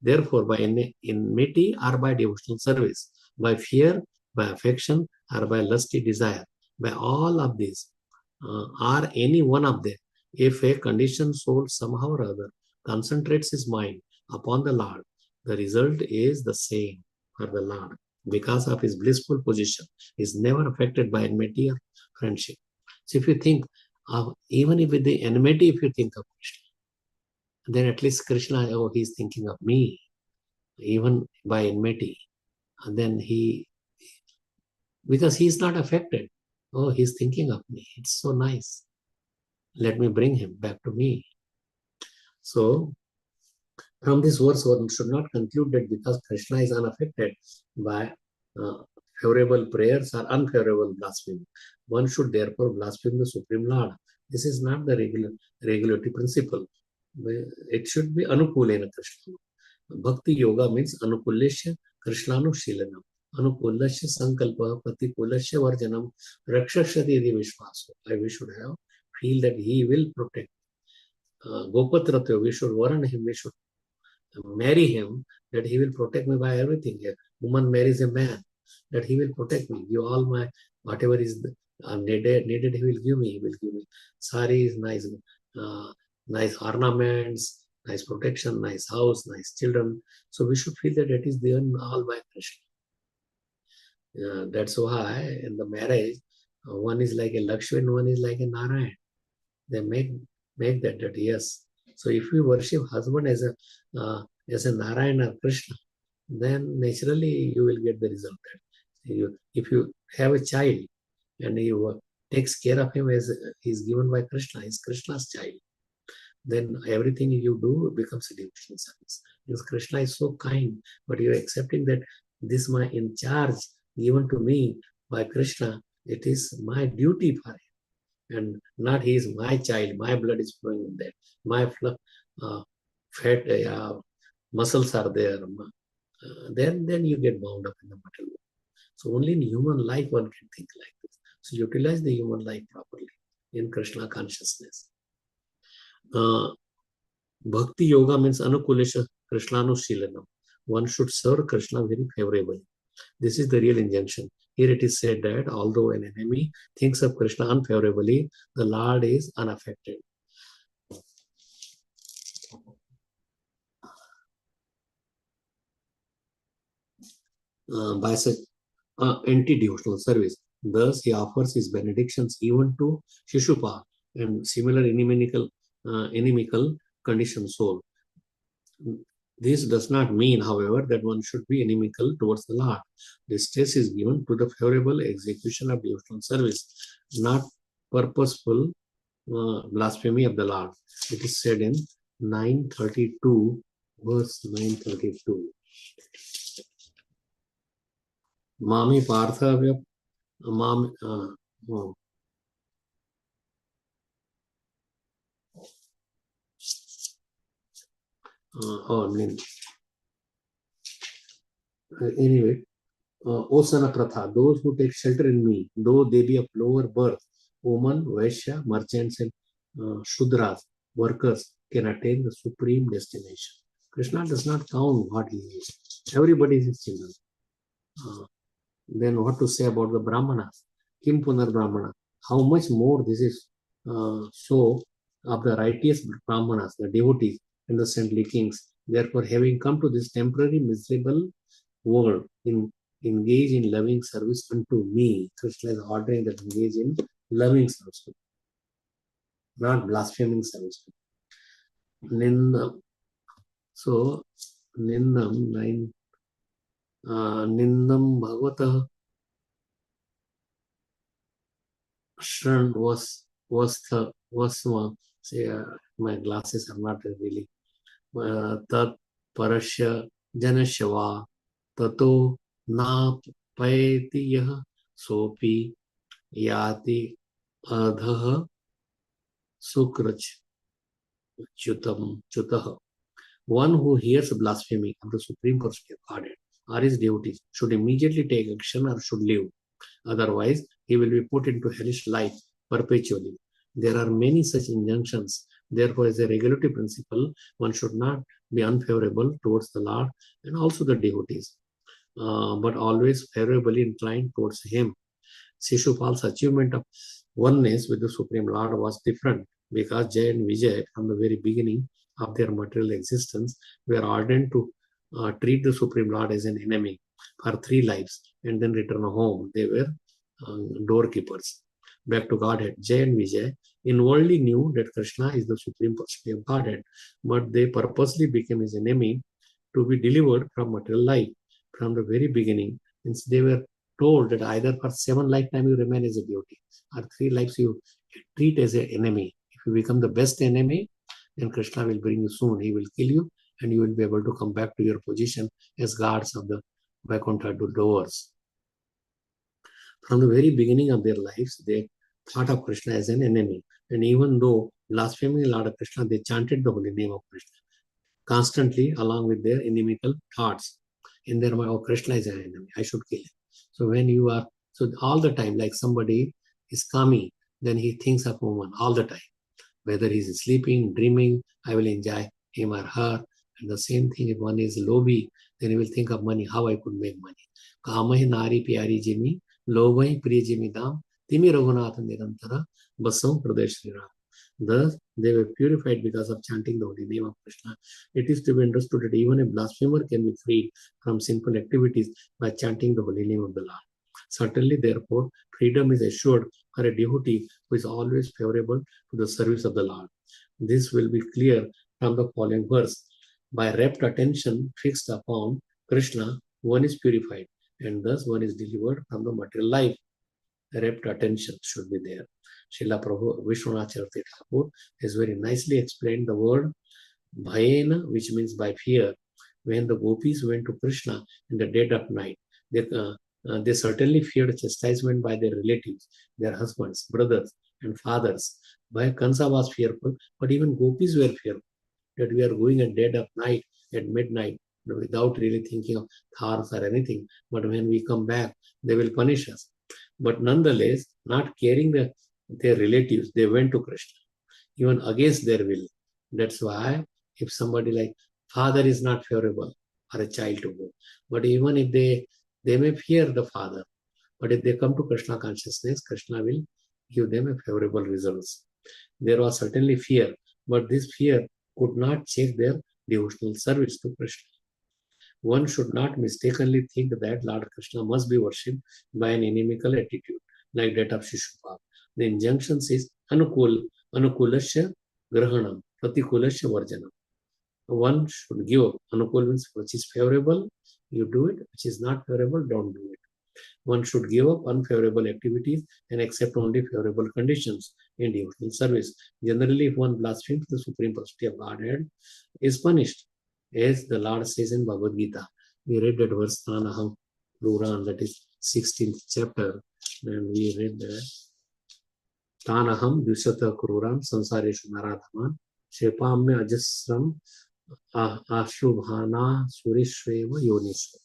Therefore, by enmity or by devotional service, by fear, by affection, or by lusty desire, by all of these, or any one of them, if a conditioned soul somehow or other concentrates his mind upon the Lord, the result is the same for the Lord. Because of his blissful position, is never affected by enmity or friendship. So if you think of, even if with the enmity, if you think of Krishna, then at least Krishna, oh, he's thinking of me, even by enmity. And then because he's not affected. Oh, he's thinking of me. It's so nice. Let me bring him back to me. So, from this verse, one should not conclude that because Krishna is unaffected by favorable prayers or unfavorable blasphemy, one should therefore blaspheme the Supreme Lord. This is not the regulatory principle. It should be anukulena Krishna. Bhakti yoga means anukulasya Krishnanushilanam. Anukulasya sankalpa patikulasya varjanam rakshashati iti vishvaso. We should have feel that he will protect. Gopatratya, we should warn him, we should marry him, that he will protect me by everything. A woman marries a man, that he will protect me, give all my, whatever is needed, he will give me. He will give me saris, nice ornaments, nice protection, nice house, nice children. So we should feel that it is given all by Krishna. That's why in the marriage, one is like a Lakshmi and one is like a Narayan. They make that yes. So if you worship husband as a Narayan or Krishna, then naturally you will get the result. If you have a child and you takes care of him as he's given by Krishna, he's Krishna's child, then everything you do becomes a devotional service. Because Krishna is so kind, but you're accepting that this my in charge given to me by Krishna, it is my duty for him. And not he is my child, my blood is flowing in there, my fat muscles are there. Then you get bound up in the material world. So only in human life one can think like this. So utilize the human life properly in Krishna consciousness. Bhakti yoga means anukulesha Krishnanushilanam. One should serve Krishna very favorably. This is the real injunction. Here it is said that although an enemy thinks of Krishna unfavorably, the Lord is unaffected. By such anti-devotional service, thus he offers his benedictions even to Shishupal and similar inimical conditioned soul. This does not mean, however, that one should be inimical towards the Lord. This stress is given to the favorable execution of devotional service, not purposeful blasphemy of the Lord. It is said in 932, verse 932. Mami Parthavya Mami anyway, Osana Pratha, those who take shelter in me, though they be of lower birth, women, Vaishya, merchants, and Shudras, workers, can attain the supreme destination. Krishna does not count what he is. Everybody is his children. Then what to say about the Brahmanas? Kim Punar Brahmana. How much more this is so of the righteous Brahmanas, the devotees, and the saintly kings. Therefore, having come to this temporary miserable world, engage in loving service unto me. Krishna is ordering that engage in loving service, not blaspheming service. Nindam. So, Nindam Bhagavata Shran was my glasses are not really Tat Parasya Janashava Tato Na paiti yah sopi yati adhah sukrach chutah. One who hears blasphemy of the Supreme Personality of Godhead or his devotees should immediately take action or should live. Otherwise, he will be put into hellish life perpetually. There are many such injunctions. Therefore, as a regulative principle, one should not be unfavorable towards the Lord and also the devotees, but always favorably inclined towards him. Shishupal's achievement of oneness with the Supreme Lord was different because Jay and Vijay, from the very beginning of their material existence, were ardent to treat the Supreme Lord as an enemy for 3 lives and then return home. They were doorkeepers. Back to Godhead, Jay and Vijay inwardly knew that Krishna is the Supreme Personality of Godhead, but they purposely became his enemy to be delivered from material life. From the very beginning, since they were told that either for 7 lifetimes you remain as a devotee, or 3 lives you treat as an enemy. If you become the best enemy, then Krishna will bring you soon. He will kill you, and you will be able to come back to your position as guards of the Vaikuntha doors. From the very beginning of their lives, they thought of Krishna as an enemy. And even though blaspheming Lord Krishna, they chanted the holy name of Krishna constantly along with their inimical thoughts. In their mind, oh, Krishna is an enemy, I should kill him. So when you are, so all the time, like somebody is coming, then he thinks of woman all the time. Whether he's sleeping, dreaming, I will enjoy him or her. And the same thing, if one is lobby, then he will think of money, how I could make money. Kamahi nari pyari jimi, lobhahi priya jimi dam, timi raghunath nirantara, basam pradesh Shri Ram. Thus, they were purified because of chanting the holy name of Krishna. It is to be understood that even a blasphemer can be freed from sinful activities by chanting the holy name of the Lord. Certainly, therefore, freedom is assured for a devotee who is always favorable to the service of the Lord. This will be clear from the following verse. By rapt attention fixed upon Krishna, one is purified, and thus one is delivered from the material life. Rapt attention should be there. Srila Prabhu Vishwanath Chakravarti Thakur has very nicely explained the word bhayena, which means by fear. When the gopis went to Krishna in the dead of night, they certainly feared chastisement by their relatives, their husbands, brothers, and fathers. Kansa was fearful, but even gopis were fearful that we are going at dead of night, at midnight, without really thinking of thars or anything. But when we come back, they will punish us. But nonetheless, not caring their relatives, they went to Krishna, even against their will. That's why if somebody like father is not favorable for a child to go, but even if they may fear the father, but if they come to Krishna consciousness, Krishna will give them a favorable results. There was certainly fear, but this fear could not check their devotional service to Krishna. One should not mistakenly think that Lord Krishna must be worshipped by an inimical attitude like that of Shishupal. The injunction says anukulasya grahanam, pratikulasya varjanam. One should give up. Anukul means which is favorable, you do it, which is not favorable, don't do it. One should give up unfavorable activities and accept only favorable conditions in devotional service. Generally, if one blasphemes the Supreme Personality of Godhead, is punished. As the Lord says in Bhagavad Gita, we read that verse Tanaham Luran, that is 16th chapter, and we read that Tanaham Dusata Kururan Sansareshu Naradhaman Shepamya Ajasram Ashubhana Surishweva Yoniswa.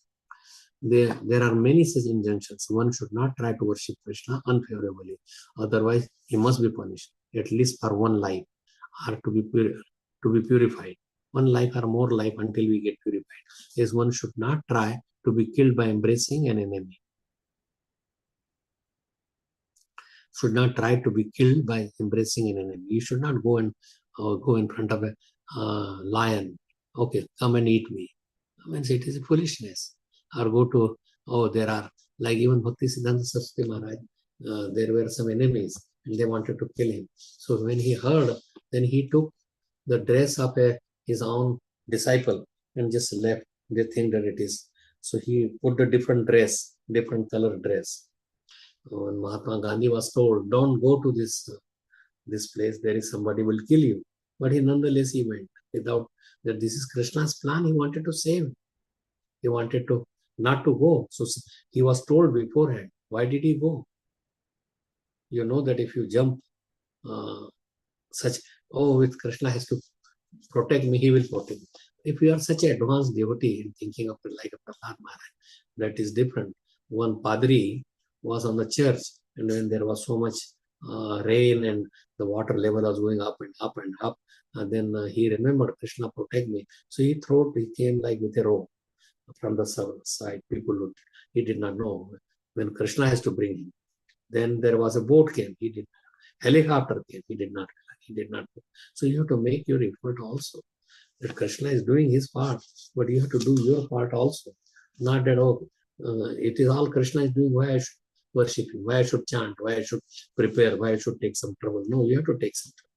There are many such injunctions. One should not try to worship Krishna unfavorably. Otherwise, he must be punished, at least for 1 life, or to be purified. 1 life or more life until we get purified. Yes, one should not try to be killed by embracing an enemy. Should not try to be killed by embracing an enemy. You should not go and go in front of a lion. Okay, come and eat me. I mean, it is a foolishness. Or go to, there are, like even Bhakti Siddhanta Saraswati Maharaj, there were some enemies and they wanted to kill him. So when he heard, then he took the dress of his own disciple and just left. They think that it is. So he put a different dress, different color dress. When Mahatma Gandhi was told, don't go to this place, there is somebody will kill you. But he nonetheless he went without that. This is Krishna's plan. He wanted to save. He wanted to not to go. So he was told beforehand. Why did he go? You know that if you jump with Krishna has to protect me, he will protect me. If you are such an advanced devotee in thinking of it like a Prahlad Maharaj, that is different. One Padri was on the church, and when there was so much rain and the water level was going up and up and up, and then he remembered Krishna protect me. So he came like with a rope from the side. He did not know when Krishna has to bring him. Then there was a boat came. He did. Helicopter came. He did not. So you have to make your effort also. That Krishna is doing his part, but you have to do your part also. Not that, it is all Krishna is doing, why I should worship him, why I should chant, why I should prepare, why I should take some trouble. No, you have to take some trouble.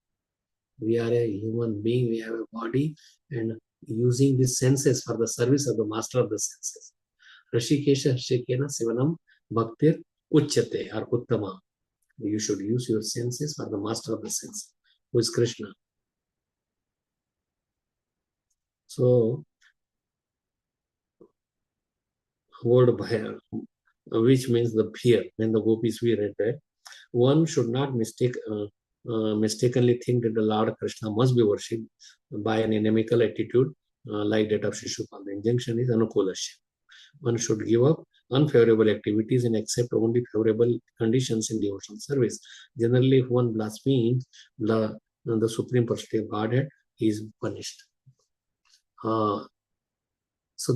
We are a human being, we have a body, and using these senses for the service of the master of the senses. Rishikesha Shikena Sivanam Bhaktir Uchyate or Uttama. You should use your senses for the master of the senses, who is Krishna. So, word bhaya, which means the fear. When the gopis we read that, one should not mistakenly think that the Lord Krishna must be worshipped by an inimical attitude like that of Shishupal. The injunction is anukulasya. One should give up unfavorable activities and accept only favorable conditions in devotional service. Generally, if one blasphemes the Supreme Personality of Godhead, he is punished. So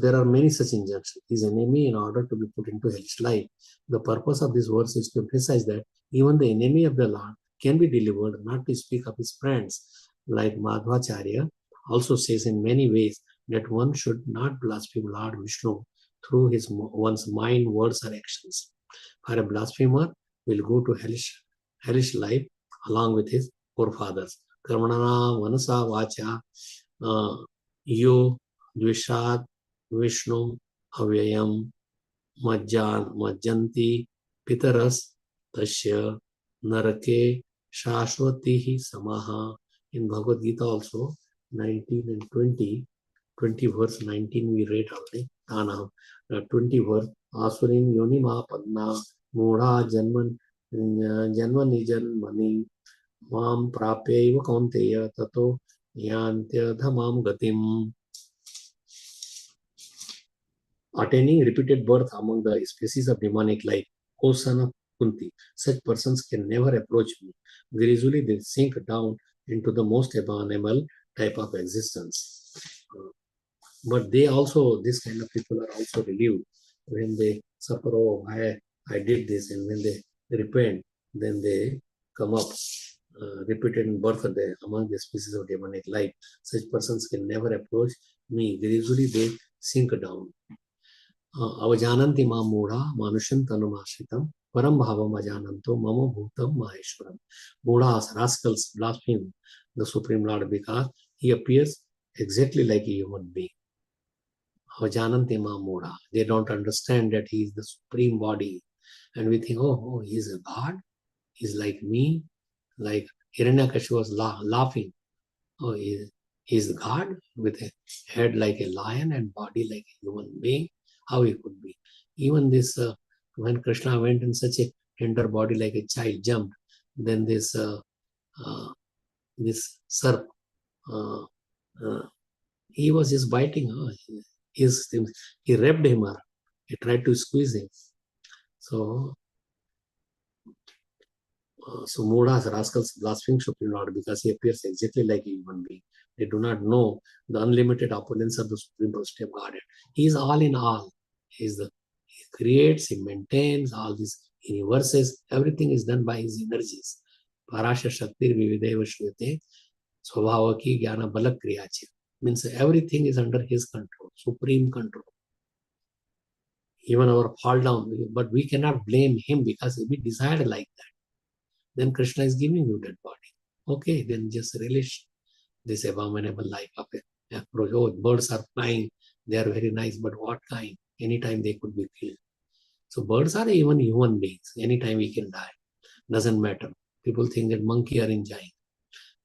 there are many such injunctions. His enemy in order to be put into hellish life. The purpose of this verse is to emphasize that even the enemy of the Lord can be delivered, not to speak of his friends. Like Madhvacharya also says in many ways that one should not blaspheme Lord Vishnu through one's mind, words, or actions. For a blasphemer will go to hellish life along with his forefathers. Karmanana manasa vacha yo dvishad Vishnu avyayam majjanti pitaras tasya narake shashvatihi samaha. In Bhagavad Gita also 19 and 20 verse 19 we read already. 20 verse asurin yonima padna mudha janmani janmani mam prapyaiva kaunteya tato yantyadhamam gatim. Attaining repeated birth among the species of demonic life, O son of Kunti, such persons can never approach me. Gradually they sink down into the most abominable type of existence. But this kind of people are also relieved when they suffer, oh, I did this, and when they repent, then they come up, repeated birth among the species of demonic life. Such persons can never approach me. Gradually they sink down. Avajananti ma mudha manusham tanumashritam param bhavam ajananto mama bhutam maheshwaram. Mudhas, rascals, blaspheme the Supreme Lord because he appears exactly like a human being. Avajananti ma mudha. They don't understand that he is the Supreme Body. And we think, oh, he is a God. He's like me. Like Hiranyakashipu was laughing. Oh, he is God with a head like a lion and body like a human being. How he could be. Even this, when Krishna went in such a tender body like a child jumped, then this serp, he was just biting her. He raped him. He tried to squeeze him. So mudhas, rascals, blaspheme Supreme Lord because he appears exactly like a human being. They do not know the unlimited opulence of the Supreme Personality of Godhead. He is all in all. He creates, he maintains all these universes. Everything is done by his energies. Parasha Shaktir Vivideva Shriyate Swabhavaki Jnana Balak Kriyachi. Means everything is under his control, supreme control. Even our fall down, but we cannot blame him because we desired like that. Then Krishna is giving you that body. Okay, then just relish this abominable life of approach. Oh, birds are flying, they are very nice, but what kind? Anytime they could be killed. So birds are even human beings. Anytime we can die. Doesn't matter. People think that monkey are enjoying.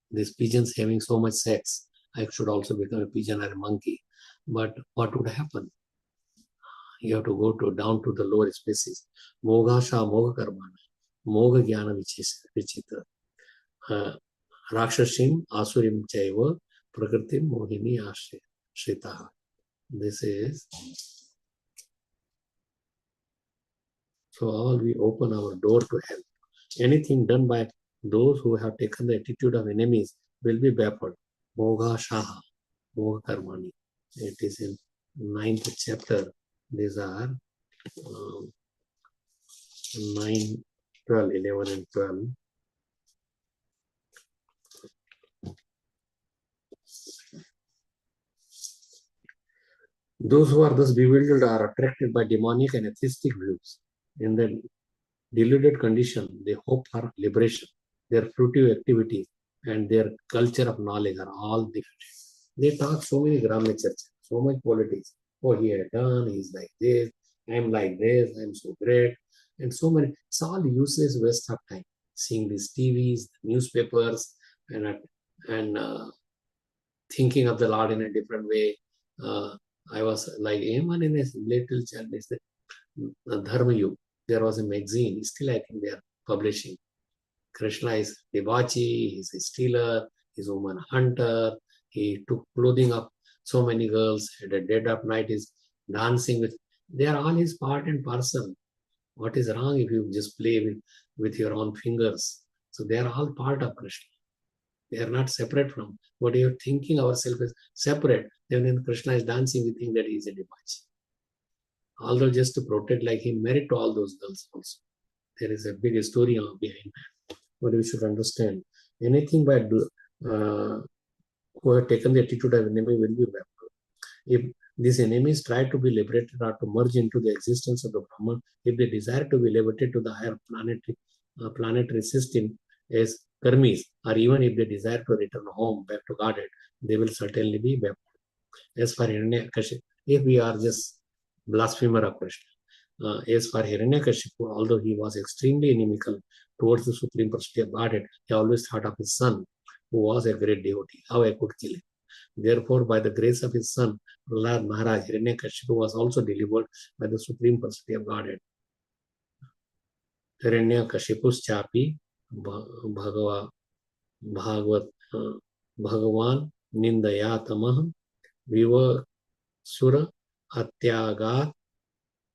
These pigeons having so much sex. I should also become a pigeon or a monkey. But what would happen? You have to go down to the lower species. Moghasha Mogha Karmana, Mogha Jnana Vichitra, Rakshashim Asurim Chaiva, Prakritim Mohini Ashritaha. This is, so all we open our door to help. Anything done by those who have taken the attitude of enemies will be baffled. Mogha Shaha, Mogha Karmani. It is in 9th chapter. These are 9, 12, 11 and 12. Those who are thus bewildered are attracted by demonic and atheistic views. In the deluded condition, they hope for liberation. Their fruitive activities and their culture of knowledge are all defeated. They talk so many Grama church, so much politics. Oh, he had done, he's like this, I'm like this, I'm so great. And so many, it's all useless waste of time. Seeing these TVs, newspapers, and thinking of the Lord in a different way. I was like, even in a little child, it's the Dharma Yuga. There was a magazine, still I think they are publishing. Krishna is debauchee, he's a stealer, he's a woman hunter, he took clothing of so many girls, at the dead of night is dancing with, they are all his part and parcel. What is wrong if you just play with your own fingers? So they are all part of Krishna. They are not separate from. What you are thinking ourselves is separate. Then when Krishna is dancing, we think that he is a debauchee. Although just to protect, like he married to all those girls also. There is a big story behind that. But we should understand, anything by who have taken the attitude of enemy will be baffled. If these enemies try to be liberated or to merge into the existence of the Brahman, if they desire to be elevated to the higher planetary system as karmis, or even if they desire to return home back to Godhead, they will certainly be baffled. As for Hiranyakashipu, if we are just blasphemer of Krishna, as for Hiranyakashipu, although he was extremely inimical towards the Supreme Personality of Godhead, he always thought of his son, who was a great devotee, how I could kill him. Therefore, by the grace of his son, Prahlad Maharaj, Hiranyakashipu was also delivered by the Supreme Personality of Godhead. Hiranyakashipuschapi Bhagavan Nindayatamah Viva Sura Atyagat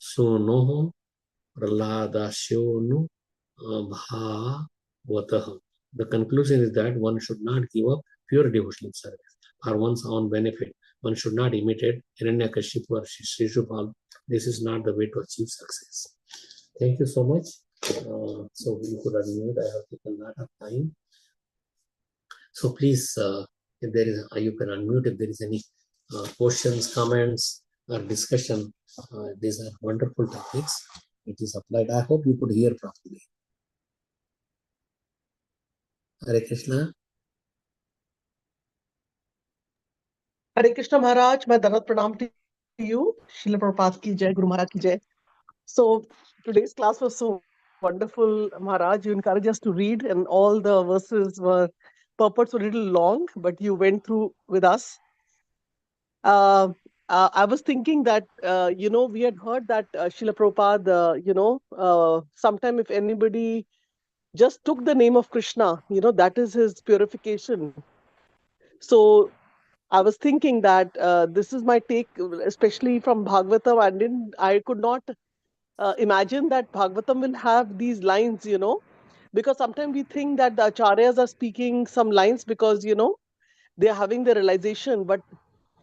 Sunoho Praladashonu Bhavataha. The conclusion is that one should not give up pure devotional service for one's own benefit. One should not imitate Hiranyakashipu or Shishupal. This is not the way to achieve success. Thank you so much. So we could unmute. I have taken a lot of time. So please, if there is, you can unmute if there is any questions, comments, or discussion. These are wonderful topics. It is applied. I hope you could hear properly. Hare Krishna. Hare Krishna Maharaj, my Danat Pranam to you. Srila Prabhupada ki jai, Guru Maharaj ki jai. So today's class was so wonderful, Maharaj. You encouraged us to read, and all the verses purports were a little long, but you went through with us. I was thinking that, we had heard that Srila Prabhupada, sometime if anybody just took the name of Krishna, that is his purification. So I was thinking that this is my take, especially from Bhagavatam. I could not imagine that Bhagavatam will have these lines, because sometimes we think that the acharyas are speaking some lines because, they are having the realization. But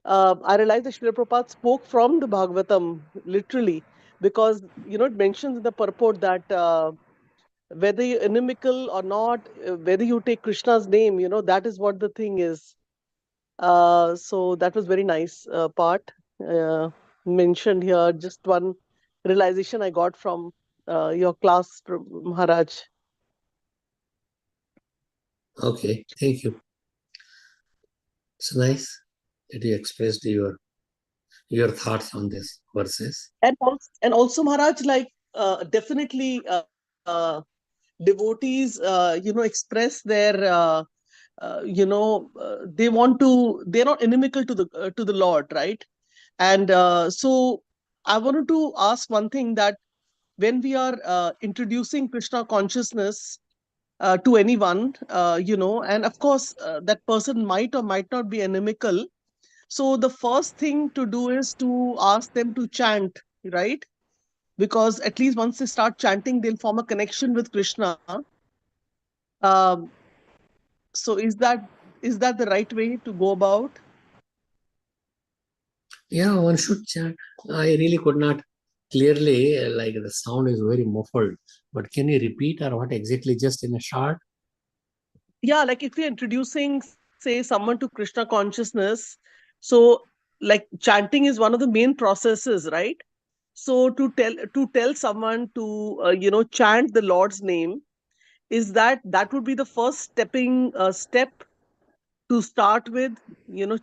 I realized that Srila Prabhupada spoke from the Bhagavatam, literally, because, it mentions in the purport that whether you're inimical or not, whether you take Krishna's name, that is what the thing is. So that was very nice part mentioned here. Just one realization I got from your class, Maharaj. Okay, thank you. It's nice that you expressed your thoughts on this verses. And also Maharaj, like definitely devotees, express their, they're not inimical to the Lord, right? And so I wanted to ask one thing, that when we are introducing Krishna consciousness to anyone, and of course, that person might or might not be inimical. So the first thing to do is to ask them to chant, right? Because at least once they start chanting, they'll form a connection with Krishna. Um, so is that the right way to go about? Yeah, one should chant. I really could not clearly, like the sound is very muffled. But can you repeat, or what exactly, just in a short? Yeah, like if we're introducing, say, someone to Krishna consciousness, so like chanting is one of the main processes, right? So to tell someone to chant the Lord's name, is that would be the first step to start with,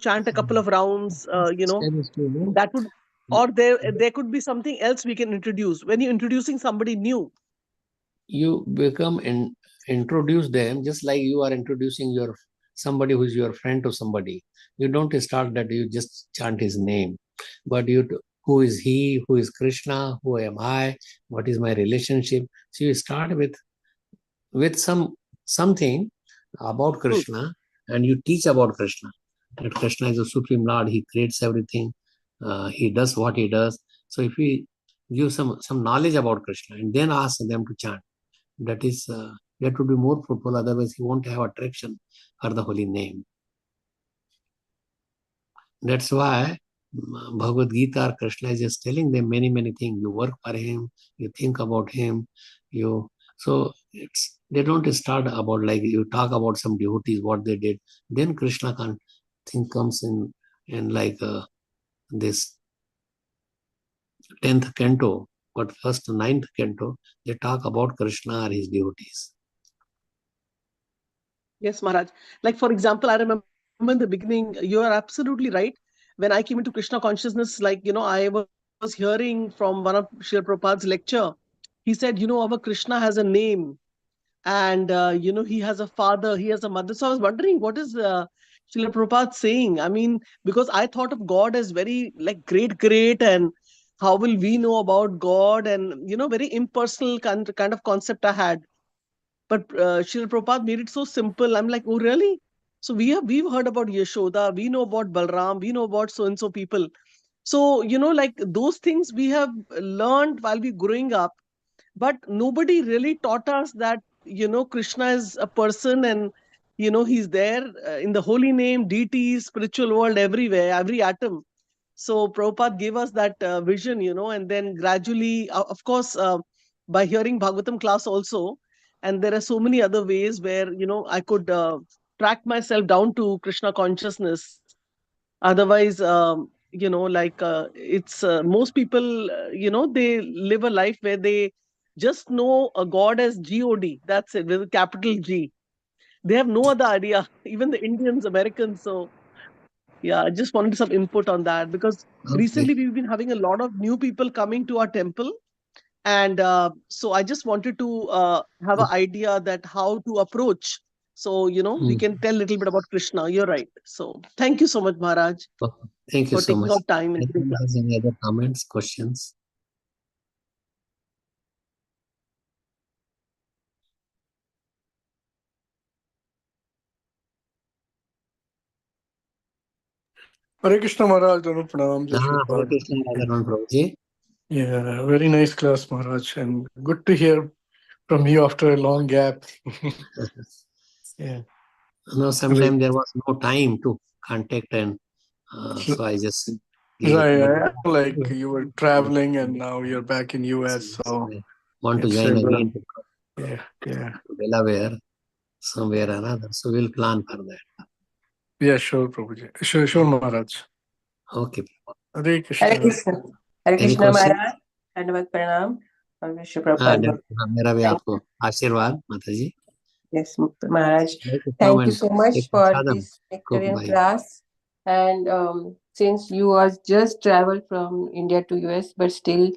chant a couple of rounds, Step is to, that would, or there could be something else we can introduce when you're introducing somebody new. you become introduce them just like you are introducing your somebody who's your friend to somebody. You don't start that you just chant his name, but who is he, who is Krishna, who am I, what is my relationship. So you start with something about Hmm. Krishna, and you teach about Krishna, that Krishna is the supreme Lord. He creates everything. He does what he does. So if we give some knowledge about Krishna and then ask them to chant, that would be more fruitful. Otherwise, he won't have attraction for the holy name. That's why Bhagavad Gita or Krishna is just telling them many things. You work for him, you think about him, so they don't start about, like, you talk about some devotees, what they did. Then Krishna comes in like this 10th canto, but first 9th canto, they talk about Krishna or his devotees. Yes, Maharaj. Like, for example, I remember in the beginning, you are absolutely right. When I came into Krishna consciousness, I was hearing from one of Srila Prabhupada's lecture. He said, our Krishna has a name, and, he has a father, he has a mother. So I was wondering, what is Srila Prabhupada saying? I mean, because I thought of God as very, like, great, and how will we know about God? And, very impersonal kind of concept I had. But Srila Prabhupada made it so simple. I'm like, oh, really? So we've heard about Yashoda, we know about Balram, we know about so and so people. So, like those things we have learned while we growing up, but nobody really taught us that, Krishna is a person, and, he's there in the holy name, deities, spiritual world, everywhere, every atom. So Prabhupada gave us that vision, and then gradually, of course, by hearing Bhagavatam class also, and there are so many other ways where, I could track myself down to Krishna consciousness. Otherwise, it's most people, they live a life where they just know a God as God. That's it, with a capital G. They have no other idea, even the Indians, Americans. So, yeah, I just wanted some input on that, because Okay. recently we've been having a lot of new people coming to our temple. And so I just wanted to have an idea that how to approach. So, we can tell a little bit about Krishna. You're right. So thank you so much, Maharaj, Okay. Thank you for so taking much. out time in the Anyone has class. any other comments, questions? Hare Krishna Maharaj, Dhanu Pranam, Jai Shri Hare Prabhupada. Krishna, Radha Prabhuji. Yeah, very nice class, Maharaj, and good to hear from you after a long gap. Yeah. No, sometimes there was no time to contact, and so I just gave it. Right, But like you were traveling and now you're back in US, so I want to it's join again yeah. to Delaware somewhere or another. So we'll plan for that. Yeah, sure, Prabhuji. Sure, Maharaj. Okay. Hare Hare Krishna. Krishna. Hare Any Krishna question? Maharaj. Dandavad Pranam. Wish you हाँ Prabhupada. मेरा भी Thank आपको आशीर्वाद माता जी. Yes, Maharaj. Like to Thank you comment. so much एक for prasadam this cook nectarian by. class. And since you was just traveled from India to US, but still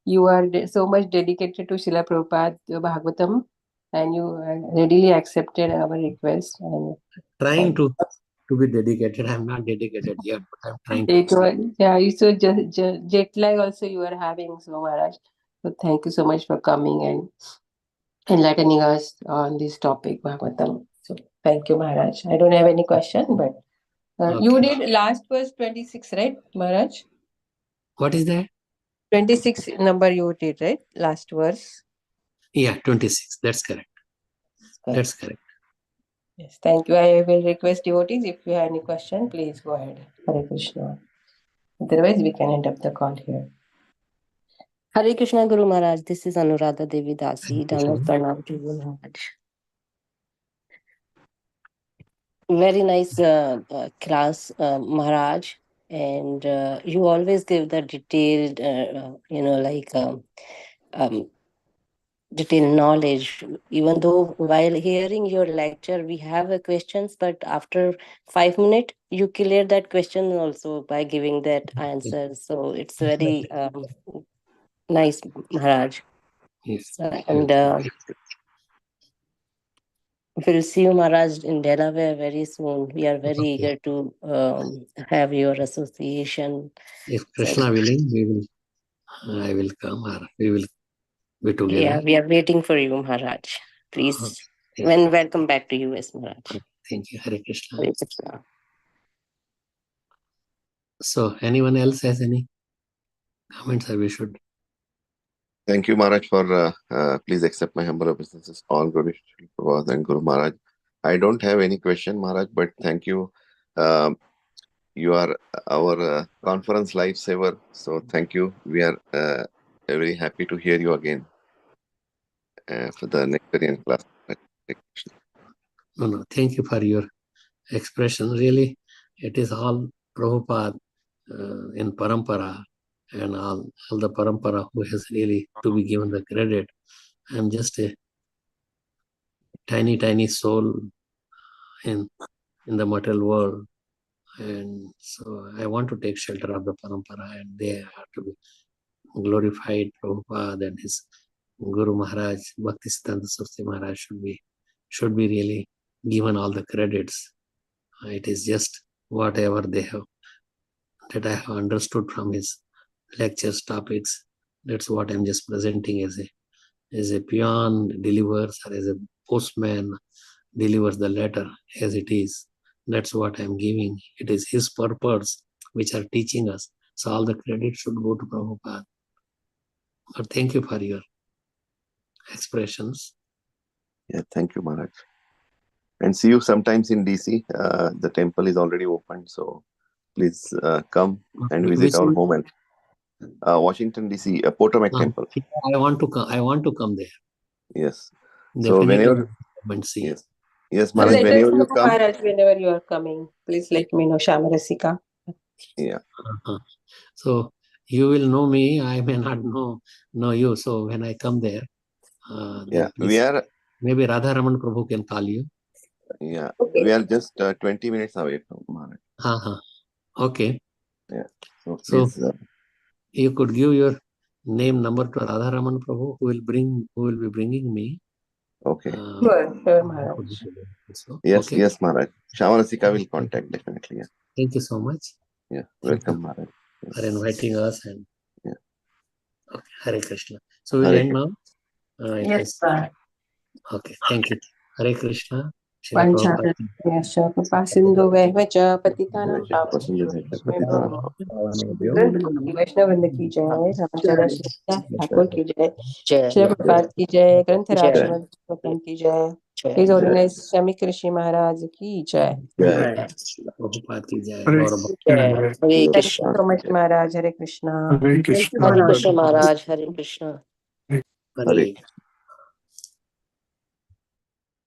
you are so much dedicated to Srila Prabhupada Bhagavatam, and you readily accepted our request. And Trying to to be dedicated. I'm not dedicated yet, but I'm trying to. It was, yeah, so jet lag also you are having, so Maharaj. So thank you so much for coming and enlightening us on this topic, Bhagavatam. So thank you, Maharaj. I don't have any question, but you Okay. did last was 26, right, Maharaj? What is that? 26 number you did, right? Last verse. Yeah, 26. That's correct. That's correct. Yes, thank you. I will request devotees, if you have any question, please go ahead. Hare Krishna. Otherwise, we can end up the call here. Hare Krishna Guru Maharaj. This is Anuradha Devi Dasi. Krishna. Dandavat Pranam to you, Maharaj. Very nice class, Maharaj. And you always give the detailed, detailed knowledge. Even though while hearing your lecture, we have a questions, but after 5 minutes, you clear that question also by giving that answer. So it's very nice, Maharaj. Yes. And we'll see you, Maharaj, in Delaware very soon. We are very eager to have your association. If Krishna willing, I will come, or we will be together. Yeah, we are waiting for you, Maharaj. Please, when welcome back to US, Maharaj. Thank you, Hare Krishna. Hare Krishna. So, anyone else has any comments, or we should? Thank you, Maharaj, for please accept my humble obeisances. All glory to Srila Prabhupada and Guru Maharaj. I don't have any question, Maharaj, but thank you. You are our conference lifesaver. So thank you. We are very happy to hear you again for the Nectarian class. No, thank you for your expression. Really, it is all Prabhupada in Parampara, and all the Parampara who has really to be given the credit. I'm just a tiny soul in the material world. And so I want to take shelter of the Parampara, and they have to be glorified. Prabhupada and his Guru Maharaj, Bhaktisiddhanta Saraswati Maharaj should be really given all the credits. It is just whatever they have, that I have understood from his lectures, topics. That's what I'm just presenting as a peon delivers, or as a postman delivers the letter as it is. That's what I'm giving. It is his purpose which are teaching us. So all the credit should go to Prabhupada. But thank you for your expressions. Yeah, thank you, Maharaj. And see you sometimes in DC. The temple is already open, so please come and visit our home. And Washington DC, Potomac Temple. I want to come there. Yes. Definitely. So whenever yes, Maharaj, Let whenever us you know, come, Maharaj, whenever you are coming, please let me know, Shamarasika. Yeah. So you will know me. I may not know you. So when I come there, we are. Maybe Radharaman Prabhu can call you. Yeah, okay. We are just 20 minutes away from Maharaj. Okay. Yeah. So please, you could give your name, number to Radharaman Prabhu, who will be bringing me. Okay. Sure, Maharaj. Yes, okay. Yes, Maharaj. Shamarasika will contact definitely. Yeah. Thank you so much. Yeah. Welcome, Maharaj. Yes. For inviting us. And okay. Hare Krishna. So we'll Hare end now. Yes, sir. Okay. Thank you. Hare Krishna. Pasindu Vehvacha Patitanam Vaishnavinda ki jai, Ramachandra Thakur ki jai, Shri Prabhupada ki jai, Granthara Srimad Bhagavatam ki jai, His Holiness Samik Rishi Maharaj ki jai. Prabhupada ki jai. Thank you so much, Maharaj. Hare Krishna. Hare Krishna. Hare Krishna, Maharaj. Hare Krishna. Hare